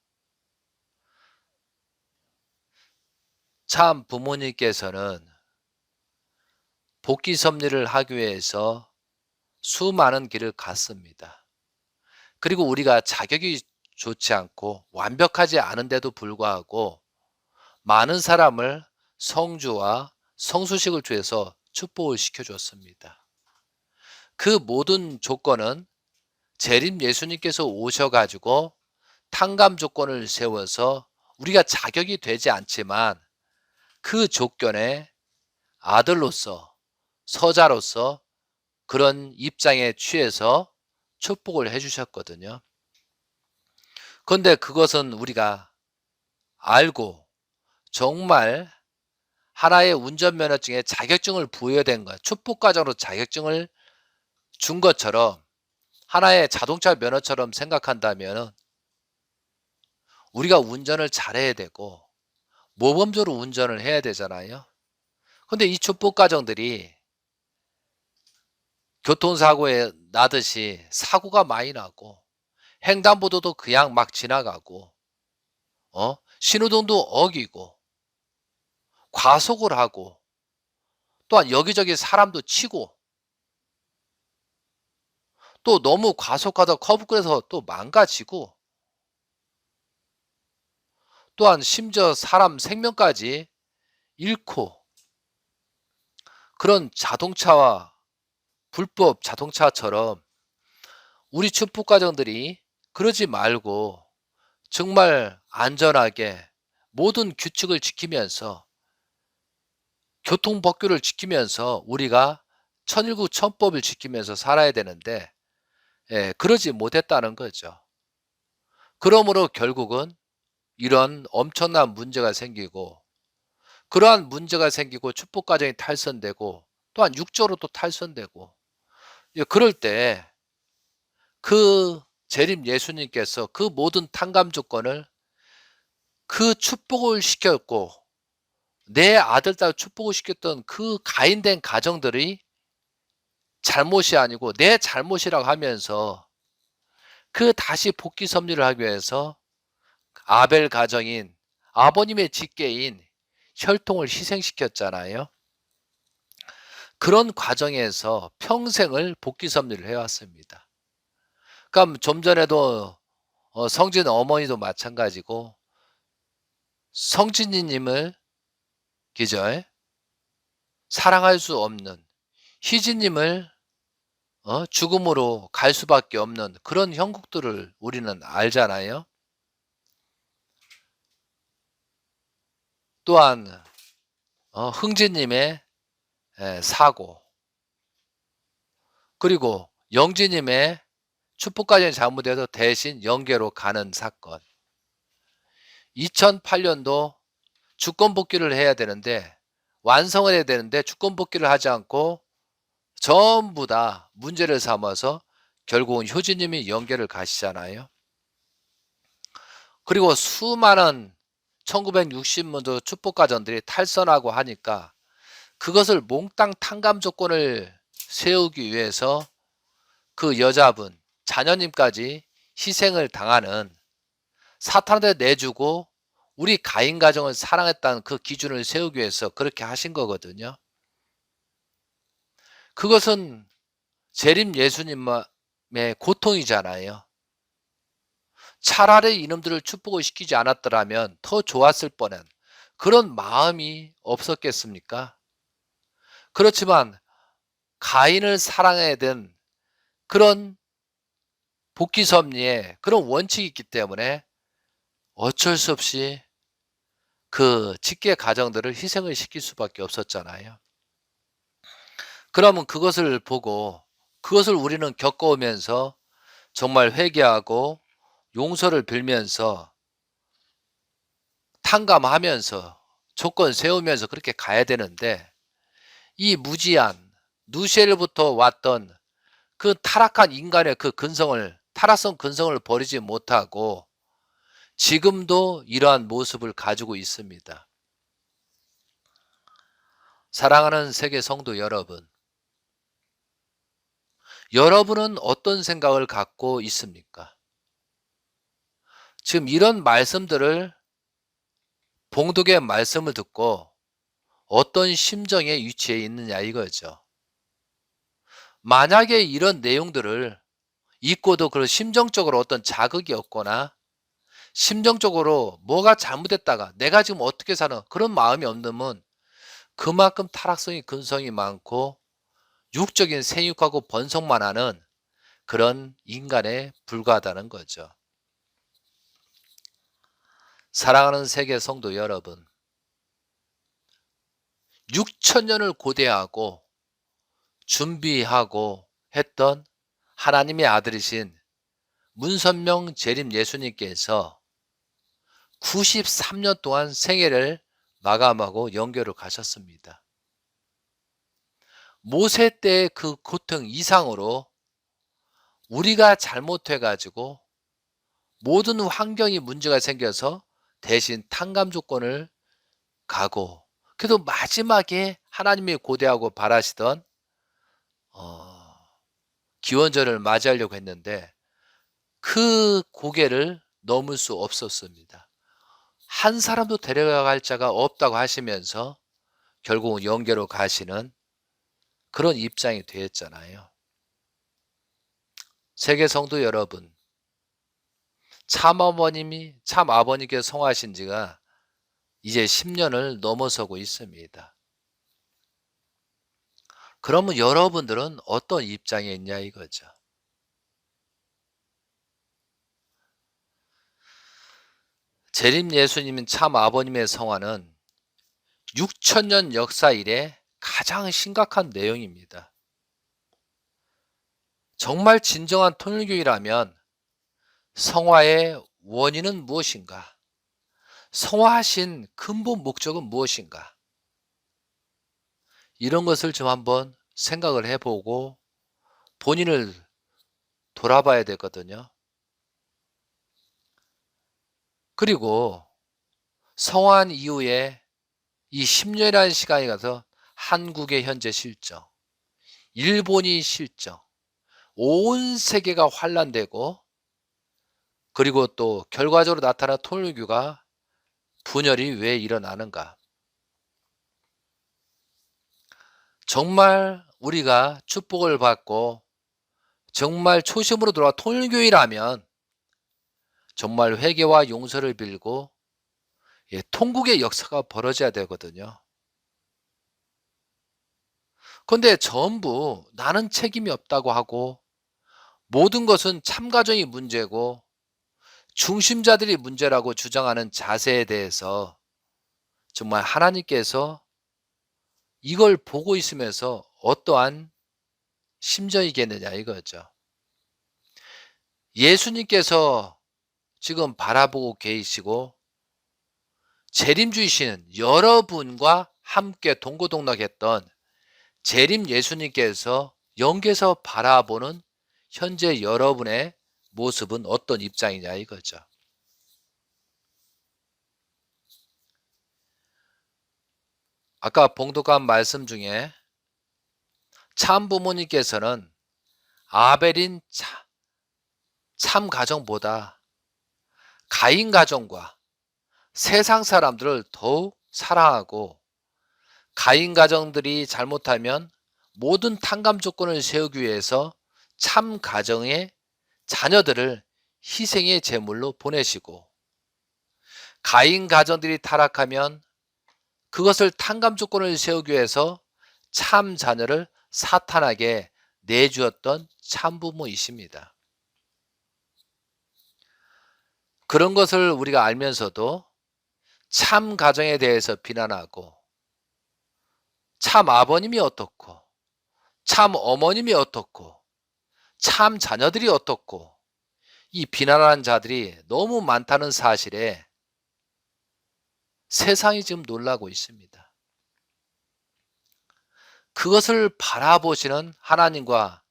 참 부모님께서는 복귀 섭리를 하기 위해서 수많은 길을 갔습니다. 그리고 우리가 자격이 좋지 않고 완벽하지 않은데도 불구하고 많은 사람을 성주와 성수식을 통해서 축복을 시켜줬습니다. 그 모든 조건은 재림 예수님께서 오셔가지고 탕감 조건을 세워서 우리가 자격이 되지 않지만 그 조건에 아들로서 서자로서 그런 입장에 취해서 축복을 해주셨거든요. 그런데 그것은 우리가 알고 정말 하나의 운전면허증에 자격증을 부여된 것, 축복과정으로 자격증을 준 것처럼 하나의 자동차 면허처럼 생각한다면 우리가 운전을 잘해야 되고 모범적으로 운전을 해야 되잖아요. 근데 이 축복 과정들이 교통사고에 나듯이 사고가 많이 나고 횡단보도도 그냥 막 지나가고 신호등도 어기고 과속을 하고 또한 여기저기 사람도 치고 또 너무 과속하다 커브길에서 또 망가지고 또한 심지어 사람 생명까지 잃고 그런 자동차와 불법 자동차처럼 우리 축복 과정들이 그러지 말고 정말 안전하게 모든 규칙을 지키면서 교통법규를 지키면서 우리가 천일구 천법을 지키면서 살아야 되는데 그러지 못했다는 거죠. 그러므로 결국은 이런 엄청난 문제가 생기고 그러한 문제가 생기고 축복 과정이 탈선되고 또한 육적으로도 탈선되고 그럴 때 그 재림 예수님께서 그 모든 탕감 조건을 그 축복을 시켰고 내 아들 딸 축복을 시켰던 그 가인된 가정들이 잘못이 아니고 내 잘못이라고 하면서 그 다시 복귀 섭리를 하기 위해서 아벨 가정인 아버님의 직계인 혈통을 희생시켰잖아요. 그런 과정에서 평생을 복귀 섭리를 해왔습니다. 그럼 좀 전에도 성진 어머니도 마찬가지고 성진이님을 기절 사랑할 수 없는 희진님을 죽음으로 갈 수밖에 없는 그런 형국들을 우리는 알잖아요. 또한 흥진님의 사고 그리고 영진님의 축복과정이 잘못돼서 대신 영계로 가는 사건 2008년도 주권 복귀를 해야 되는데 완성을 해야 되는데 주권 복귀를 하지 않고 전부 다 문제를 삼아서 결국은 효진님이 영계를 가시잖아요. 그리고 수많은 1960년도 축복가정들이 탈선하고 하니까 그것을 몽땅 탕감 조건을 세우기 위해서 그 여자분, 자녀님까지 희생을 당하는, 사탄한테 내주고 우리 가인 가정을 사랑했다는 그 기준을 세우기 위해서 그렇게 하신 거거든요. 그것은 재림 예수님의 고통이잖아요. 차라리 이놈들을 축복을 시키지 않았더라면 더 좋았을 뻔한 그런 마음이 없었겠습니까? 그렇지만 가인을 사랑해야 된 그런 복귀 섭리에 그런 원칙이 있기 때문에 어쩔 수 없이 그 직계 가정들을 희생을 시킬 수밖에 없었잖아요. 그러면 그것을 보고 그것을 우리는 겪어오면서 정말 회개하고 용서를 빌면서 탕감하면서 조건 세우면서 그렇게 가야 되는데, 이 무지한 누시엘부터 왔던 그 타락한 인간의 그 근성을, 타락성 근성을 버리지 못하고 지금도 이러한 모습을 가지고 있습니다. 사랑하는 세계 성도 여러분, 여러분은 어떤 생각을 갖고 있습니까? 지금 이런 말씀들을, 봉독의 말씀을 듣고 어떤 심정의 위치에 있느냐 이거죠. 만약에 이런 내용들을 읽고도 그런 심정적으로 어떤 자극이 없거나 심정적으로 뭐가 잘못됐다가 내가 지금 어떻게 사는 그런 마음이 없으면 그만큼 타락성이 근성이 많고 육적인 생육하고 번성만 하는 그런 인간에 불과하다는 거죠. 사랑하는 세계 성도 여러분, 6천년을 고대하고 준비하고 했던 하나님의 아들이신 문선명 재림 예수님께서 93년 동안 생애를 마감하고 영계로 가셨습니다. 모세 때의 그 고통 이상으로 우리가 잘못해가지고 모든 환경이 문제가 생겨서 대신 탕감 조건을 가고, 그래도 마지막에 하나님이 고대하고 바라시던 기원절을 맞이하려고 했는데 그 고개를 넘을 수 없었습니다. 한 사람도 데려갈 자가 없다고 하시면서 결국은 영계로 가시는 그런 입장이 되었잖아요. 세계 성도 여러분, 참어머님이 참 아버님께 성하신 지가 이제 10년을 넘어서고 있습니다. 그러면 여러분들은 어떤 입장에 있냐 이거죠. 재림 예수님인 참 아버님의 성화는 6천년 역사 이래 가장 심각한 내용입니다. 정말 진정한 통일교회라면 성화의 원인은 무엇인가? 성화하신 근본 목적은 무엇인가? 이런 것을 좀 한번 생각을 해보고 본인을 돌아봐야 되거든요. 그리고 성화한 이후에 이 10년이라는 시간이 가서 한국의 현재 실정, 일본이 실정, 온 세계가 환란되고, 그리고 또 결과적으로 나타난 통일교가 분열이 왜 일어나는가? 정말 우리가 축복을 받고 정말 초심으로 돌아와 통일교회라면 정말 회개와 용서를 빌고 통국의 역사가 벌어져야 되거든요. 그런데 전부 나는 책임이 없다고 하고 모든 것은 참가정이 문제고 중심자들이 문제라고 주장하는 자세에 대해서 정말 하나님께서 이걸 보고 있으면서 어떠한 심정이겠느냐 이거죠. 예수님께서 지금 바라보고 계시고 재림주이신 여러분과 함께 동고동락했던 재림 예수님께서 영계에서 바라보는 현재 여러분의 모습은 어떤 입장이냐 이거죠. 아까 봉독한 말씀 중에 참 부모님께서는 아벨인 참 가정보다 가인 가정과 세상 사람들을 더욱 사랑하고, 가인 가정들이 잘못하면 모든 탕감 조건을 세우기 위해서 참 가정의 자녀들을 희생의 제물로 보내시고, 가인 가정들이 타락하면 그것을 탕감 조건을 세우기 위해서 참 자녀를 사탄에게 내주었던 참부모이십니다. 그런 것을 우리가 알면서도 참 가정에 대해서 비난하고, 참 아버님이 어떻고, 참 어머님이 어떻고, 참 자녀들이 어떻고, 이 비난하는 자들이 너무 많다는 사실에 세상이 지금 놀라고 있습니다. 그것을 바라보시는 하나님과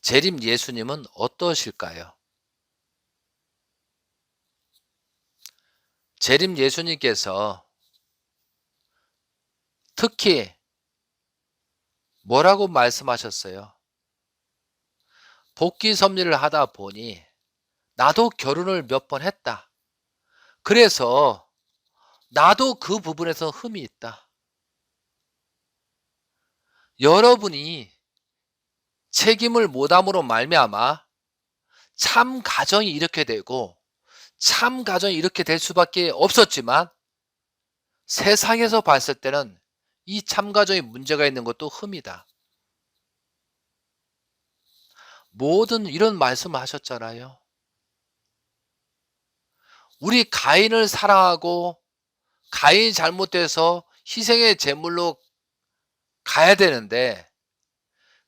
재림 예수님은 어떠실까요? 재림 예수님께서 특히 뭐라고 말씀하셨어요? 복귀 섭리를 하다 보니 나도 결혼을 몇 번 했다. 그래서 나도 그 부분에서 흠이 있다. 여러분이 책임을 못함으로 말미암아 참 가정이 이렇게 되고 참 가정이 이렇게 될 수밖에 없었지만, 세상에서 봤을 때는 이 참 가정에 문제가 있는 것도 흠이다. 모든 이런 말씀을 하셨잖아요. 우리 가인을 사랑하고 가인이 잘못돼서 희생의 제물로 가야 되는데,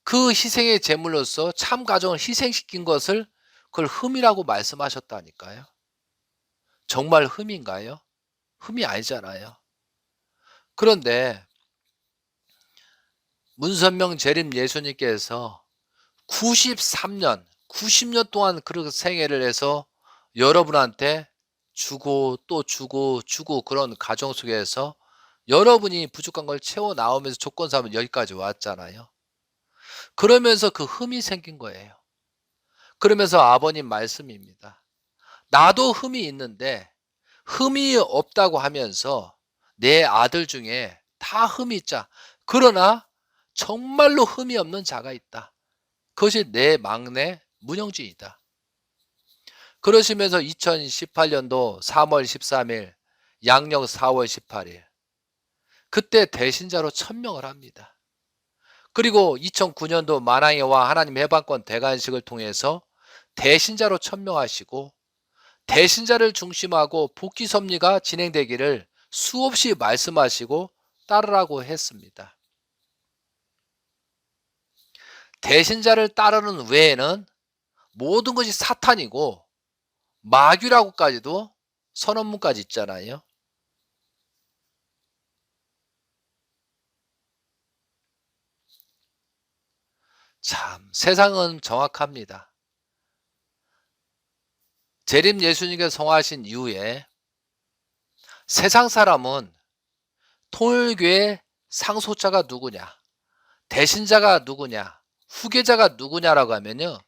그 희생의 제물로서 참 가정을 희생시킨 것을 그걸 흠이라고 말씀하셨다니까요. 정말 흠인가요? 흠이 아니잖아요. 그런데 문선명 재림 예수님께서 93년, 90년 동안 그렇게 생애를 해서 여러분한테 주고 또 주고 주고, 그런 가정 속에서 여러분이 부족한 걸 채워 나오면서 조건 삼으면 여기까지 왔잖아요. 그러면서 그 흠이 생긴 거예요. 그러면서 아버님 말씀입니다. 나도 흠이 있는데 흠이 없다고 하면서 내 아들 중에 다 흠이 있자. 그러나 정말로 흠이 없는 자가 있다. 그것이 내 막내 문영진이다. 그러시면서 2018년도 3월 13일, 양력 4월 18일, 그때 대신자로 천명을 합니다. 그리고 2009년도 만왕의와 하나님 해방권 대관식을 통해서 대신자로 천명하시고, 대신자를 중심하고 복귀 섭리가 진행되기를 수없이 말씀하시고 따르라고 했습니다. 대신자를 따르는 외에는 모든 것이 사탄이고 마귀라고까지도 선언문까지 있잖아요. 참 세상은 정확합니다. 재림 예수님께서 성하신 이후에 세상 사람은 통일교의 상소자가 누구냐, 대신자가 누구냐, 후계자가 누구냐라고 하면요,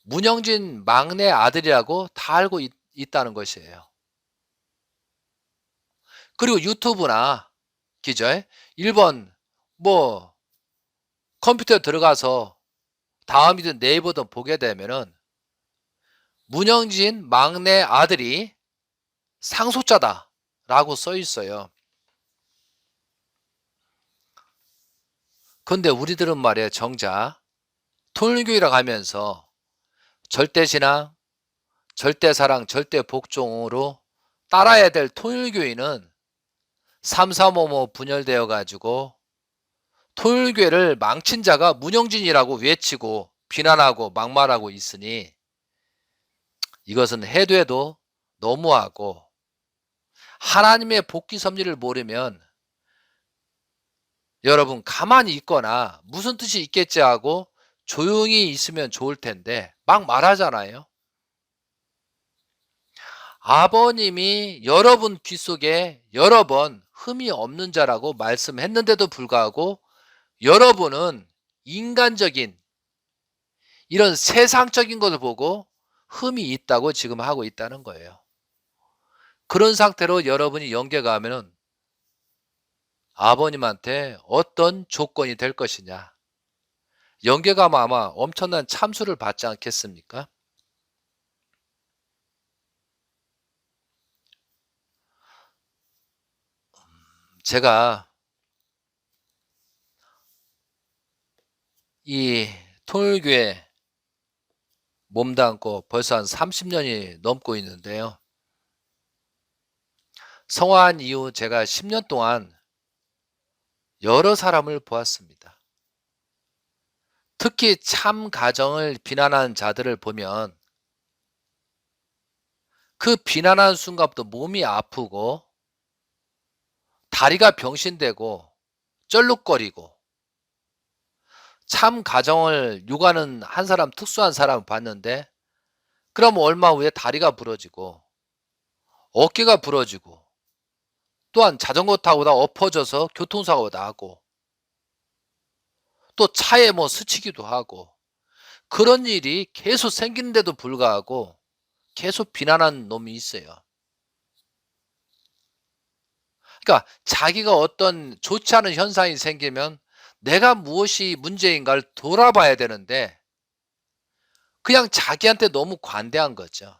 문영진 막내 아들이라고 다 알고 있다는 것이에요. 그리고 유튜브나 기저에 1번 뭐 컴퓨터에 들어가서 다음이든 네이버든 보게 되면은 문영진 막내 아들이 상속자다 라고 써 있어요. 근데 우리들은 말이에요, 정작 통일교회라고 하면서 절대신앙, 절대사랑, 절대복종으로 따라야 될 통일교회는 335모 분열되어 가지고 통일교회를 망친 자가 문영진이라고 외치고 비난하고 막말하고 있으니, 이것은 해도 해도 너무하고, 하나님의 복귀 섭리를 모르면 여러분 가만히 있거나 무슨 뜻이 있겠지 하고 조용히 있으면 좋을 텐데 막 말하잖아요. 아버님이 여러분 귀 속에 여러 번 흠이 없는 자라고 말씀했는데도 불구하고 여러분은 인간적인 이런 세상적인 것을 보고 흠이 있다고 지금 하고 있다는 거예요. 그런 상태로 여러분이 연계가 하면은 아버님한테 어떤 조건이 될 것이냐. 연계가 하면 아마 엄청난 참수를 받지 않겠습니까? 제가 이 통일교회 몸담고 벌써 한 30년이 넘고 있는데요. 성화한 이후 제가 10년 동안 여러 사람을 보았습니다. 특히 참 가정을 비난하는 자들을 보면 그 비난하는 순간부터 몸이 아프고 다리가 병신되고 쩔룩거리고 참 가정을 육아는 한 사람 특수한 사람을 봤는데 그럼 얼마 후에 다리가 부러지고 어깨가 부러지고 또한 자전거 타고다 엎어져서 교통사고 나고 또 차에 뭐 스치기도 하고 그런 일이 계속 생기는데도 불구하고 계속 비난하는 놈이 있어요. 그러니까 자기가 어떤 좋지 않은 현상이 생기면 내가 무엇이 문제인가를 돌아봐야 되는데 그냥 자기한테 너무 관대한 거죠.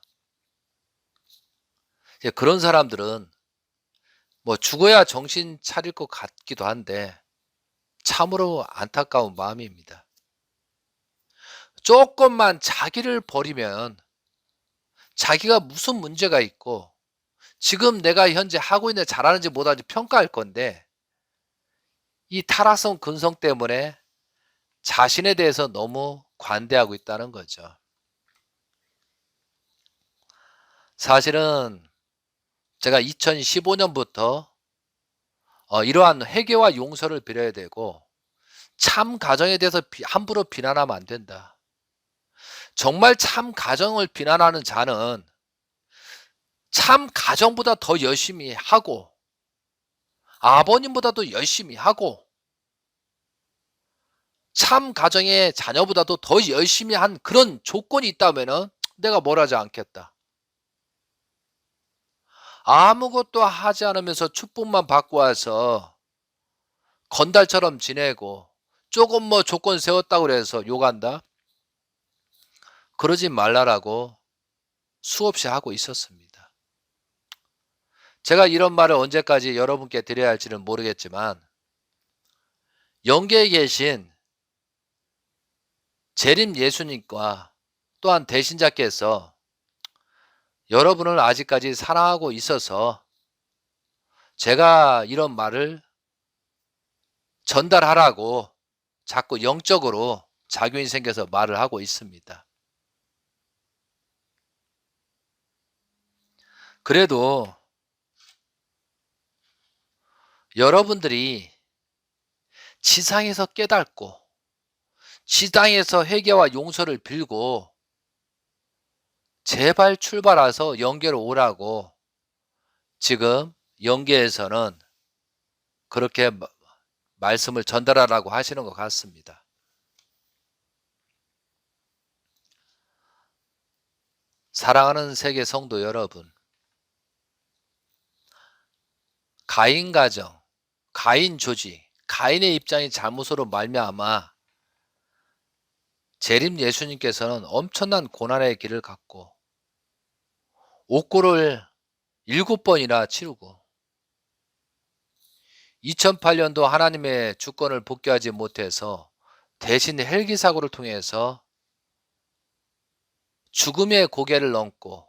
그런 사람들은 뭐 죽어야 정신 차릴 것 같기도 한데 참으로 안타까운 마음입니다. 조금만 자기를 버리면 자기가 무슨 문제가 있고 지금 내가 현재 하고 있는 잘하는지 못하는지 평가할 건데 이 타락성 근성 때문에 자신에 대해서 너무 관대하고 있다는 거죠. 사실은 제가 2015년부터 이러한 회개와 용서를 빌어야 되고 참 가정에 대해서 함부로 비난하면 안 된다. 정말 참 가정을 비난하는 자는 참 가정보다 더 열심히 하고 아버님보다도 열심히 하고 참 가정의 자녀보다도 더 열심히 한 그런 조건이 있다면은 내가 뭘 하지 않겠다. 아무것도 하지 않으면서 축복만 받고 와서 건달처럼 지내고 조금 뭐 조건 세웠다고 그래서 욕한다? 그러지 말라라고 수없이 하고 있었습니다. 제가 이런 말을 언제까지 여러분께 드려야 할지는 모르겠지만 영계에 계신 재림 예수님과 또한 대신자께서 여러분을 아직까지 사랑하고 있어서 제가 이런 말을 전달하라고 자꾸 영적으로 작용이 생겨서 말을 하고 있습니다. 그래도 여러분들이 지상에서 깨닫고 지상에서 회개와 용서를 빌고 제발 출발해서 영계로 오라고 지금 영계에서는 그렇게 말씀을 전달하라고 하시는 것 같습니다. 사랑하는 세계 성도 여러분, 가인 가정, 가인 조직, 가인의 입장이 잘못으로 말미암아 재림 예수님께서는 엄청난 고난의 길을 갔고 옥고를 7번이나 치르고 2008년도 하나님의 주권을 복귀하지 못해서 대신 헬기 사고를 통해서 죽음의 고개를 넘고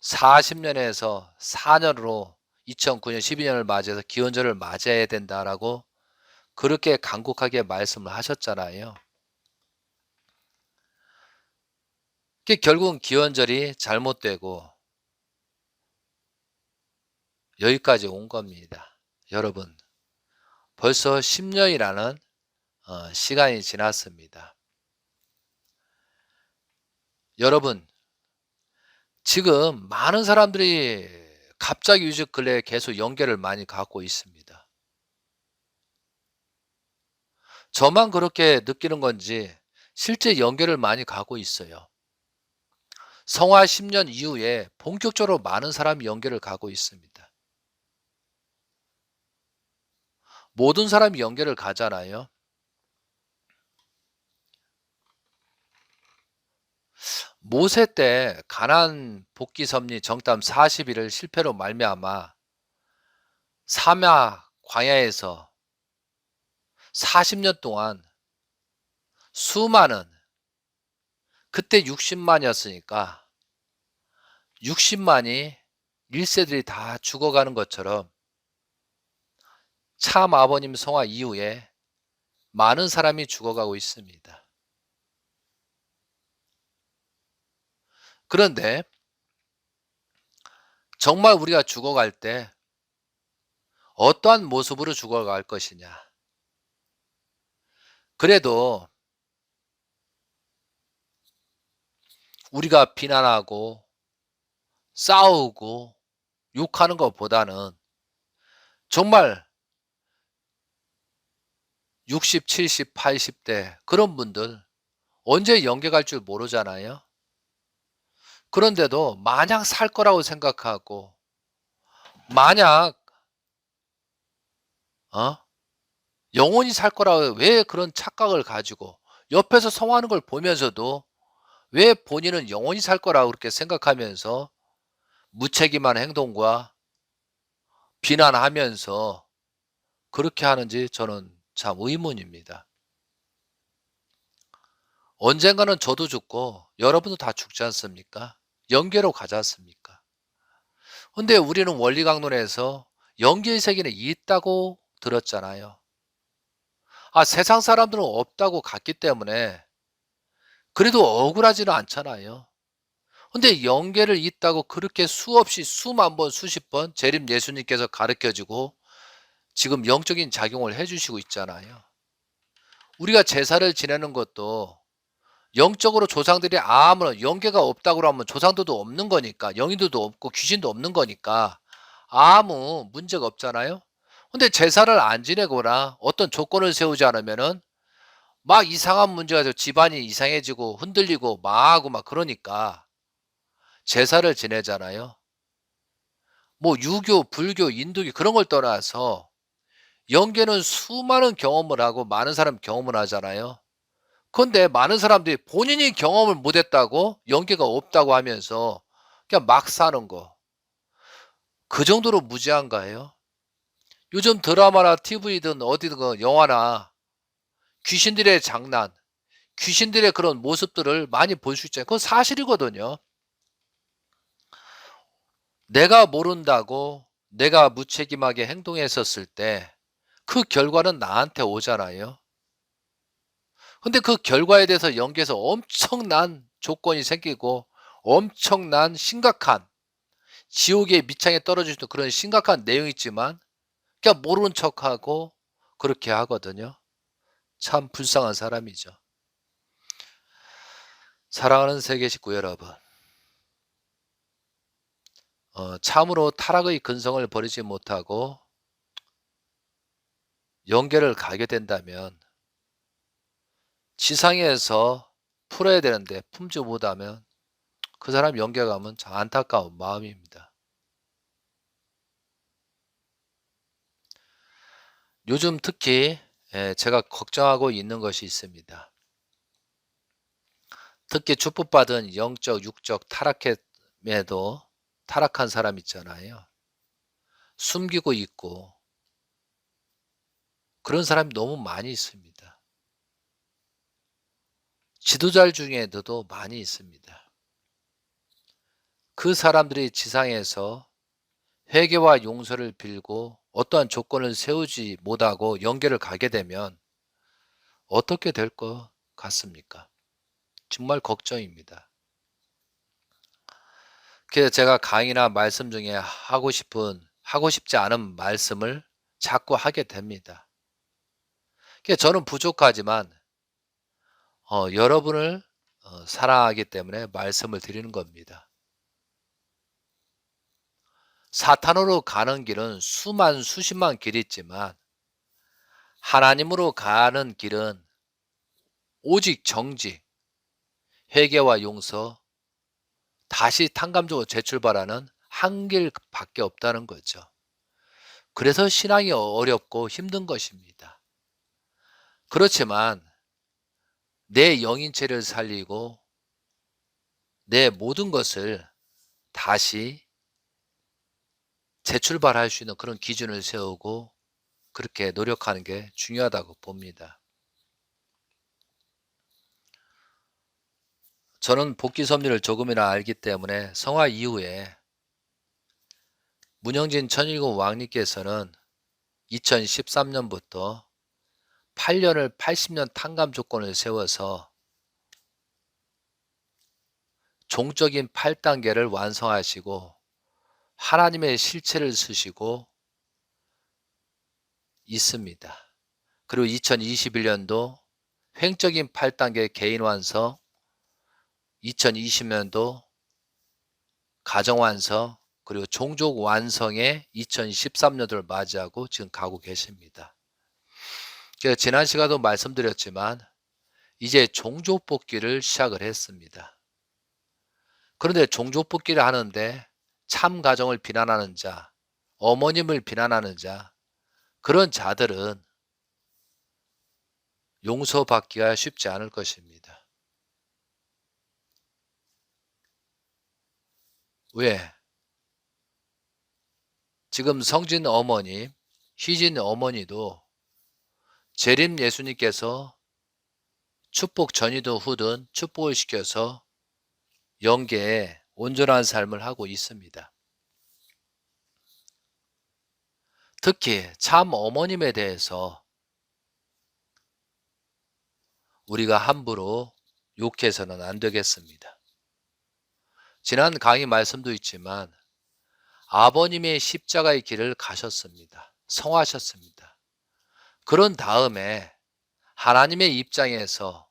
40년에서 4년으로 2009년 12년을 맞이해서 기원절을 맞이해야 된다라고 그렇게 간곡하게 말씀을 하셨잖아요. 결국은 기원절이 잘못되고 여기까지 온 겁니다. 여러분, 벌써 10년이라는 시간이 지났습니다. 여러분, 지금 많은 사람들이 갑자기 요즘 근래에 계속 연계를 많이 갖고 있습니다. 저만 그렇게 느끼는 건지 실제 연계를 많이 가고 있어요. 성화 10년 이후에 본격적으로 많은 사람이 연계를 가고 있습니다. 모든 사람이 연계를 가잖아요. 모세 때 가나안 복귀 섭리 정탐 40 일을 실패로 말미암아 사막 광야에서 40년 동안 수많은, 그때 60만이었으니까 60만이 1세들이 다 죽어가는 것처럼 참 아버님 성화 이후에 많은 사람이 죽어가고 있습니다. 그런데 정말 우리가 죽어갈 때 어떠한 모습으로 죽어갈 것이냐. 그래도 우리가 비난하고 싸우고 욕하는 것보다는 정말 60, 70, 80대 그런 분들 언제 연계 갈 줄 모르잖아요. 그런데도 마냥 살 거라고 생각하고 만약 어? 영원히 살 거라고 왜 그런 착각을 가지고 옆에서 성화하는 걸 보면서도 왜 본인은 영원히 살 거라고 그렇게 생각하면서 무책임한 행동과 비난하면서 그렇게 하는지 저는 참 의문입니다. 언젠가는 저도 죽고 여러분도 다 죽지 않습니까? 영계로 가지 않습니까? 근데 우리는 원리강론에서 영계의 세계는 있다고 들었잖아요. 세상 사람들은 없다고 갔기 때문에 그래도 억울하지는 않잖아요. 근데 영계를 있다고 그렇게 수없이 수만 번, 수십 번 재림 예수님께서 가르쳐 주고 지금 영적인 작용을 해 주시고 있잖아요. 우리가 제사를 지내는 것도 영적으로 조상들이 아무런 영계가 없다고 하면 조상들도 없는 거니까 영인들도 없고 귀신도 없는 거니까 아무 문제가 없잖아요. 근데 제사를 안 지내거나 어떤 조건을 세우지 않으면은 막 이상한 문제가 돼서 집안이 이상해지고 흔들리고 망하고 막 그러니까 제사를 지내잖아요. 뭐 유교, 불교, 인도교 그런 걸 떠나서 영계는 수많은 경험을 하고 많은 사람 경험을 하잖아요. 그런데 많은 사람들이 본인이 경험을 못 했다고 영계가 없다고 하면서 그냥 막 사는 거. 그 정도로 무지한가요? 요즘 드라마나 TV든 어디든 영화나 귀신들의 장난, 귀신들의 그런 모습들을 많이 볼 수 있잖아요. 그건 사실이거든요. 내가 모른다고 내가 무책임하게 행동했었을 때 그 결과는 나한테 오잖아요. 근데 그 결과에 대해서 연계해서 엄청난 조건이 생기고 엄청난 심각한 지옥의 밑창에 떨어질 수 있는 그런 심각한 내용이 있지만 그냥 모르는 척하고 그렇게 하거든요. 참 불쌍한 사람이죠. 사랑하는 세계 식구 여러분, 참으로 타락의 근성을 버리지 못하고 영계를 가게 된다면 지상에서 풀어야 되는데 품지 못하면 그 사람 영계 가면 참 안타까운 마음입니다. 요즘 특히 제가 걱정하고 있는 것이 있습니다. 특히 축복받은 영적, 육적 타락함에도 타락한 사람 있잖아요. 숨기고 있고 그런 사람이 너무 많이 있습니다. 지도자 중에도 많이 있습니다. 그 사람들이 지상에서 회개와 용서를 빌고 어떠한 조건을 세우지 못하고 영계를 가게 되면 어떻게 될 것 같습니까? 정말 걱정입니다. 그래서 제가 강의나 말씀 중에 하고 싶지 않은 말씀을 자꾸 하게 됩니다. 저는 부족하지만 여러분을 사랑하기 때문에 말씀을 드리는 겁니다. 사탄으로 가는 길은 수만 수십만 길이 있지만 하나님으로 가는 길은 오직 정직, 회개와 용서, 다시 탕감적으로 재출발하는 한 길밖에 없다는 거죠. 그래서 신앙이 어렵고 힘든 것입니다. 그렇지만 내 영인체를 살리고 내 모든 것을 다시 재출발할 수 있는 그런 기준을 세우고 그렇게 노력하는 게 중요하다고 봅니다. 저는 복귀 섭리를 조금이나 알기 때문에 성화 이후에 문영진 천일국 왕님께서는 2013년부터 8년을 80년 탕감 조건을 세워서 종적인 8단계를 완성하시고 하나님의 실체를 쓰시고 있습니다. 그리고 2021년도 횡적인 8단계 개인 완성, 2020년도 가정 완성, 그리고 종족 완성의 2013년도를 맞이하고 지금 가고 계십니다. 제가 지난 시간에도 말씀드렸지만 이제 종족 복귀를 시작을 했습니다. 그런데 종족 복귀를 하는데 참 가정을 비난하는 자, 어머님을 비난하는 자, 그런 자들은 용서받기가 쉽지 않을 것입니다. 왜? 지금 성진 어머님, 희진 어머니도 재림 예수님께서 축복 전이든 후든 축복을 시켜서 영계에 온전한 삶을 하고 있습니다. 특히 참 어머님에 대해서 우리가 함부로 욕해서는 안 되겠습니다. 지난 강의 말씀도 있지만 아버님의 십자가의 길을 가셨습니다. 성하셨습니다. 그런 다음에 하나님의 입장에서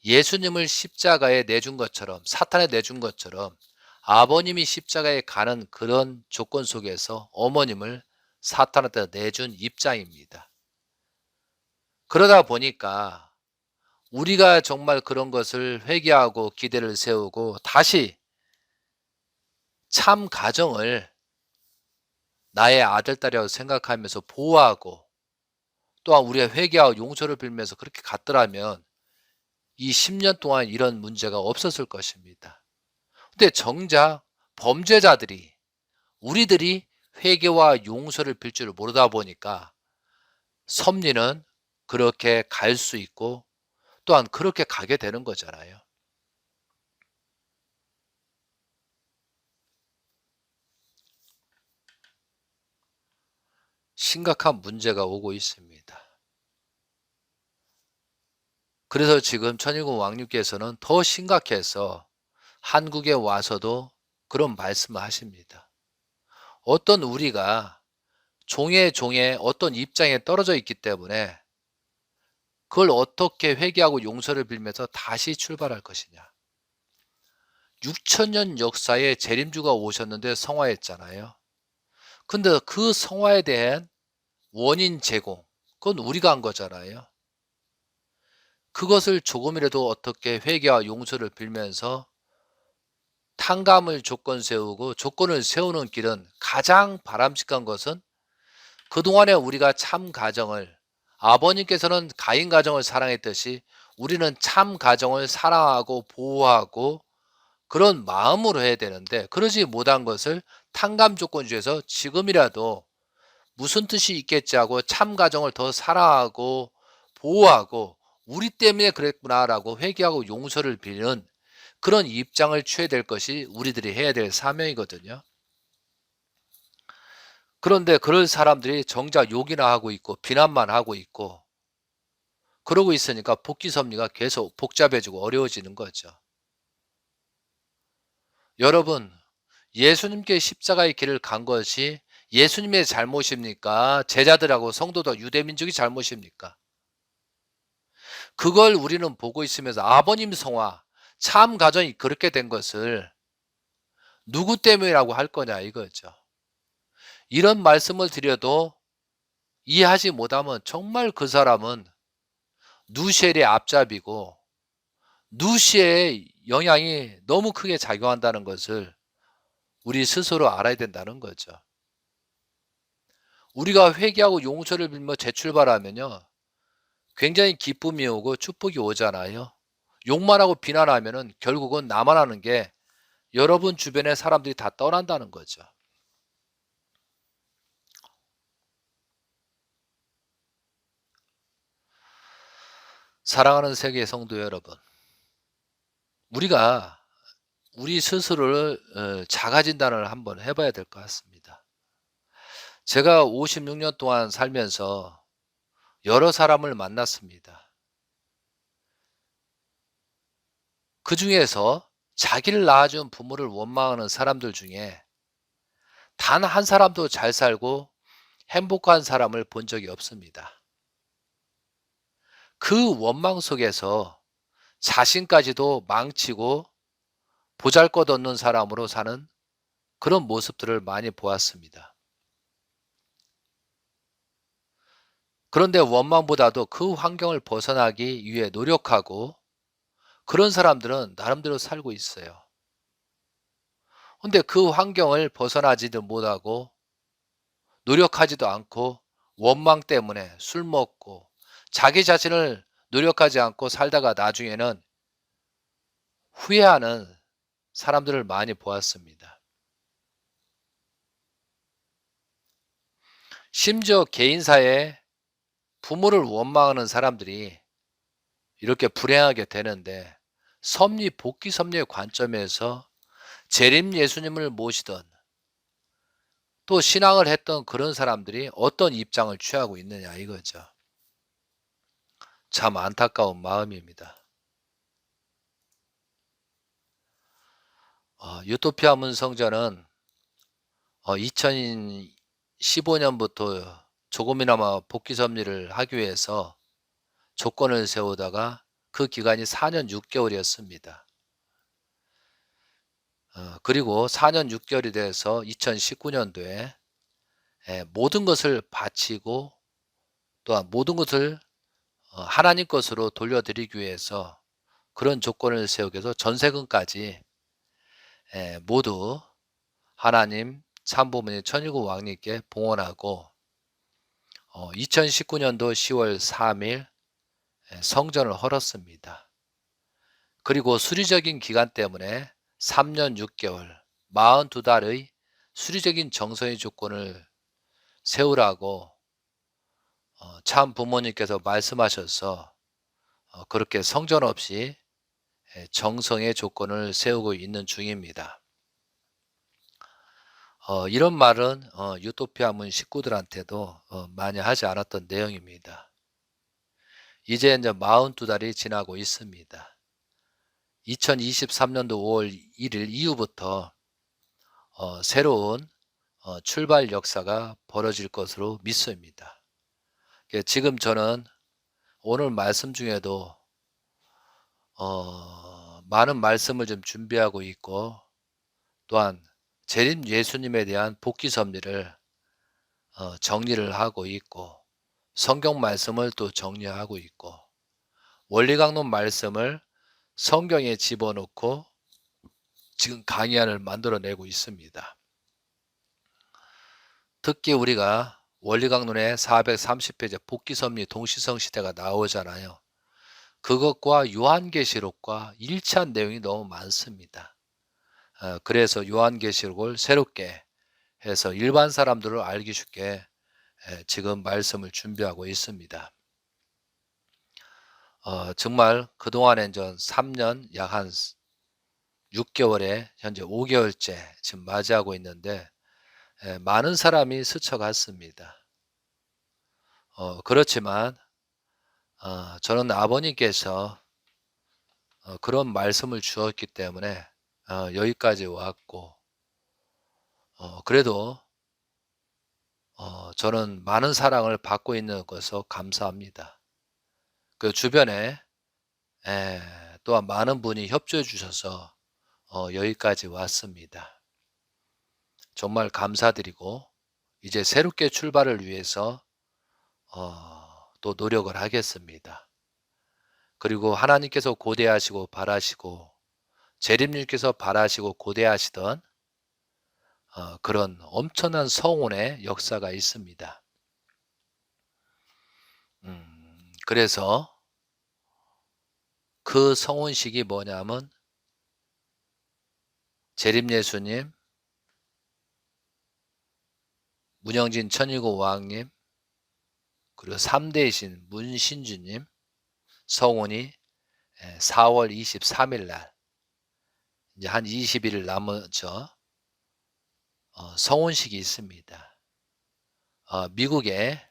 예수님을 십자가에 내준 것처럼, 사탄에 내준 것처럼 아버님이 십자가에 가는 그런 조건 속에서 어머님을 사탄한테 내준 입장입니다. 그러다 보니까 우리가 정말 그런 것을 회개하고 기대를 세우고 다시 참 가정을 나의 아들, 딸이라고 생각하면서 보호하고 또한 우리가 회개하고 용서를 빌면서 그렇게 갔더라면 이 10년 동안 이런 문제가 없었을 것입니다. 근데 정작 범죄자들이 우리들이 회개와 용서를 빌 줄을 모르다 보니까 섭리는 그렇게 갈 수 있고 또한 그렇게 가게 되는 거잖아요. 심각한 문제가 오고 있습니다. 그래서 지금 천일국 왕님께서는 더 심각해서 한국에 와서도 그런 말씀을 하십니다. 어떤 우리가 종의 어떤 입장에 떨어져 있기 때문에 그걸 어떻게 회개하고 용서를 빌면서 다시 출발할 것이냐. 6천년 역사에 재림주가 오셨는데 성화했잖아요. 근데 그 성화에 대한 원인 제공, 그건 우리가 한 거잖아요. 그것을 조금이라도 어떻게 회개와 용서를 빌면서 탕감을 조건 세우고 조건을 세우는 길은 가장 바람직한 것은 그동안에 우리가 참 가정을 아버님께서는 가인 가정을 사랑했듯이 우리는 참 가정을 사랑하고 보호하고 그런 마음으로 해야 되는데 그러지 못한 것을 탕감 조건주에서 지금이라도 무슨 뜻이 있겠지 하고 참 가정을 더 사랑하고 보호하고 우리 때문에 그랬구나라고 회개하고 용서를 빌는 그런 입장을 취해야 될 것이 우리들이 해야 될 사명이거든요. 그런데 그럴 사람들이 정작 욕이나 하고 있고 비난만 하고 있고 그러고 있으니까 복귀 섭리가 계속 복잡해지고 어려워지는 거죠. 여러분, 예수님께 십자가의 길을 간 것이 예수님의 잘못입니까? 제자들하고 성도도 유대민족이 잘못입니까? 그걸 우리는 보고 있으면서 아버님 성화, 참 가정이 그렇게 된 것을 누구 때문이라고 할 거냐 이거죠. 이런 말씀을 드려도 이해하지 못하면 정말 그 사람은 누시엘의 앞잡이고 누시의 영향이 너무 크게 작용한다는 것을 우리 스스로 알아야 된다는 거죠. 우리가 회개하고 용서를 빌며 재출발하면요, 굉장히 기쁨이 오고 축복이 오잖아요. 욕만 하고 비난하면은 결국은 나만 하는 게 여러분 주변의 사람들이 다 떠난다는 거죠. 사랑하는 세계 성도 여러분, 우리가 우리 스스로를 자가 진단을 한번 해 봐야 될 것 같습니다. 제가 56년 동안 살면서 여러 사람을 만났습니다. 그중에서 자기를 낳아준 부모를 원망하는 사람들 중에 단 한 사람도 잘 살고 행복한 사람을 본 적이 없습니다. 그 원망 속에서 자신까지도 망치고 보잘것없는 사람으로 사는 그런 모습들을 많이 보았습니다. 그런데 원망보다도 그 환경을 벗어나기 위해 노력하고 그런 사람들은 나름대로 살고 있어요. 근데 그 환경을 벗어나지도 못하고 노력하지도 않고 원망 때문에 술 먹고 자기 자신을 노력하지 않고 살다가 나중에는 후회하는 사람들을 많이 보았습니다. 심지어 개인사에 부모를 원망하는 사람들이 이렇게 불행하게 되는데 섭리, 복귀 섭리의 관점에서 재림 예수님을 모시던 또 신앙을 했던 그런 사람들이 어떤 입장을 취하고 있느냐 이거죠. 참 안타까운 마음입니다. 유토피아 문성전은 2015년부터 조금이나마 복귀 섭리를 하기 위해서 조건을 세우다가 그 기간이 4년 6개월이었습니다. 그리고 4년 6개월이 돼서 2019년도에 모든 것을 바치고 또한 모든 것을 하나님 것으로 돌려드리기 위해서 그런 조건을 세우기 위해서 전세금까지 모두 하나님 참부모님 천일국 왕님께 봉헌하고 2019년도 10월 3일 성전을 헐었습니다. 그리고 수리적인 기간 때문에 3년 6개월 42달의 수리적인 정성의 조건을 세우라고 참 부모님께서 말씀하셔서 그렇게 성전 없이 정성의 조건을 세우고 있는 중입니다. 이런 말은 유토피아 문 식구들한테도 많이 하지 않았던 내용입니다. 이제 42달이 지나고 있습니다. 2023년도 5월 1일 이후부터 새로운 출발 역사가 벌어질 것으로 믿습니다. 지금 저는 오늘 말씀 중에도 많은 말씀을 좀 준비하고 있고 또한 재림 예수님에 대한 복귀 섭리를 정리를 하고 있고 성경 말씀을 또 정리하고 있고 원리강론 말씀을 성경에 집어넣고 지금 강의안을 만들어내고 있습니다. 특히 우리가 원리강론의 430페이지 복귀섭리 동시성 시대가 나오잖아요. 그것과 요한계시록과 일치한 내용이 너무 많습니다. 그래서 요한계시록을 새롭게 해서 일반 사람들을 알기 쉽게 지금 말씀을 준비하고 있습니다. 정말 그동안에 전 3년 약 한 6개월에 현재 5개월째 지금 맞이하고 있는데 많은 사람이 스쳐갔습니다. 그렇지만 저는 아버님께서 그런 말씀을 주었기 때문에 여기까지 왔고 그래도 저는 많은 사랑을 받고 있는 것을 감사합니다. 그 주변에 또한 많은 분이 협조해 주셔서 여기까지 왔습니다. 정말 감사드리고 이제 새롭게 출발을 위해서 또 노력을 하겠습니다. 그리고 하나님께서 고대하시고 바라시고 재림님께서 바라시고 고대하시던 그런 엄청난 성원의 역사가 있습니다. 그래서 그 성원식이 뭐냐면 재림예수님, 문영진 천일국 왕님, 그리고 3대이신 문신주님 성원이 4월 23일 날 이제 한 20일 남았죠. 성원식이 있습니다. 미국의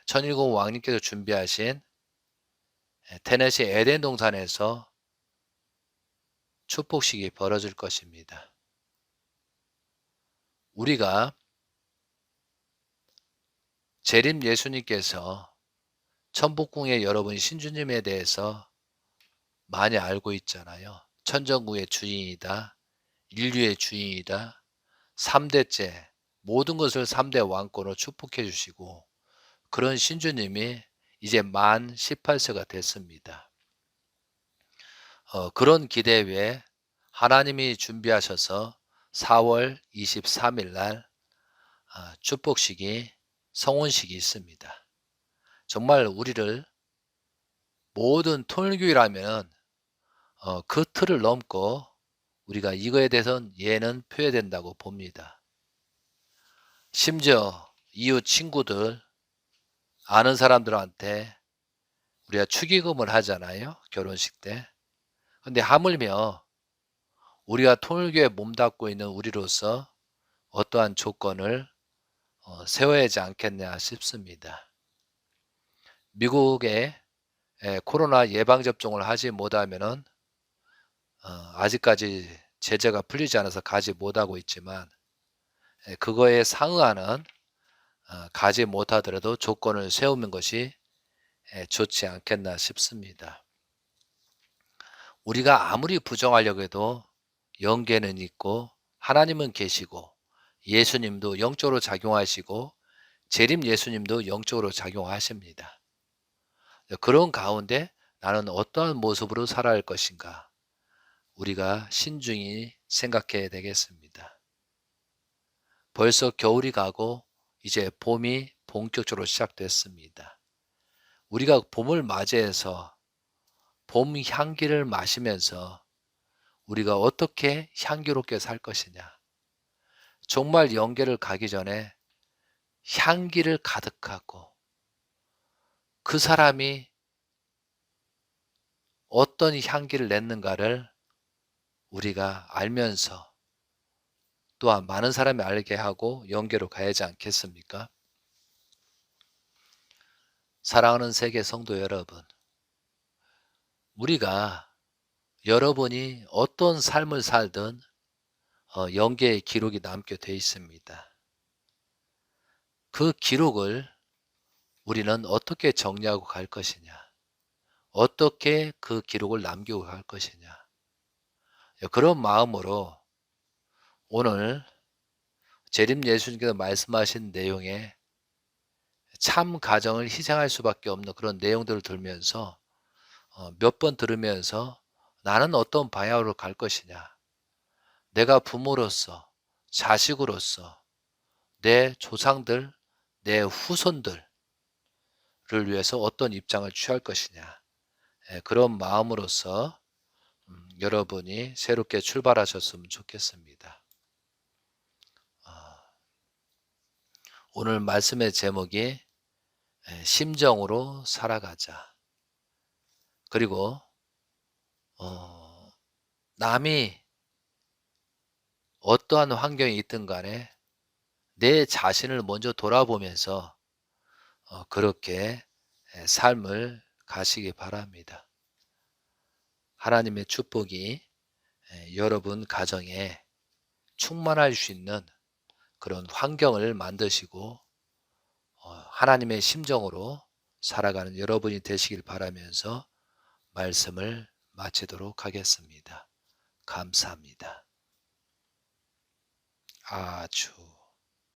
천일국 왕님께서 준비하신 테네시 에덴 동산에서 축복식이 벌어질 것입니다. 우리가 재림 예수님께서 천복궁의 여러분 신주님에 대해서 많이 알고 있잖아요. 천정국의 주인이다. 인류의 주인이다. 3대째 모든 것을 3대 왕권으로 축복해 주시고 그런 신주님이 이제 만 18세가 됐습니다. 그런 기대에 하나님이 준비하셔서 4월 23일 날 축복식이 성원식이 있습니다. 정말 우리를 모든 통일교회라면 그 틀을 넘고 우리가 이거에 대해서는 예는 표해야 된다고 봅니다. 심지어 이웃 친구들, 아는 사람들한테 우리가 축의금을 하잖아요. 결혼식 때. 근데 하물며 우리가 통일교회에 몸담고 있는 우리로서 어떠한 조건을 세워야 하지 않겠냐 싶습니다. 미국에 코로나 예방접종을 하지 못하면은 아직까지 제재가 풀리지 않아서 가지 못하고 있지만 그거에 상응하는 가지 못하더라도 조건을 세우는 것이 좋지 않겠나 싶습니다. 우리가 아무리 부정하려고 해도 영계는 있고 하나님은 계시고 예수님도 영적으로 작용하시고 재림 예수님도 영적으로 작용하십니다. 그런 가운데 나는 어떠한 모습으로 살아야 할 것인가 우리가 신중히 생각해야 되겠습니다. 벌써 겨울이 가고 이제 봄이 본격적으로 시작됐습니다. 우리가 봄을 맞이해서 봄 향기를 마시면서 우리가 어떻게 향기롭게 살 것이냐. 정말 영계를 가기 전에 향기를 가득하고 그 사람이 어떤 향기를 냈는가를 우리가 알면서 또한 많은 사람이 알게 하고 영계로 가야지 않겠습니까? 사랑하는 세계 성도 여러분, 우리가 여러분이 어떤 삶을 살든 영계의 기록이 남게 돼 있습니다. 그 기록을 우리는 어떻게 정리하고 갈 것이냐, 어떻게 그 기록을 남기고 갈 것이냐, 그런 마음으로 오늘 재림 예수님께서 말씀하신 내용에 참 가정을 희생할 수밖에 없는 그런 내용들을 들으면서 몇 번 들으면서 나는 어떤 방향으로 갈 것이냐, 내가 부모로서 자식으로서 내 조상들, 내 후손들을 위해서 어떤 입장을 취할 것이냐, 그런 마음으로서 여러분이 새롭게 출발하셨으면 좋겠습니다. 오늘 말씀의 제목이 심정으로 살아가자. 그리고 남이 어떠한 환경이 있든 간에 내 자신을 먼저 돌아보면서 그렇게 삶을 가시기 바랍니다. 하나님의 축복이 여러분 가정에 충만할 수 있는 그런 환경을 만드시고 하나님의 심정으로 살아가는 여러분이 되시길 바라면서 말씀을 마치도록 하겠습니다. 감사합니다. 아주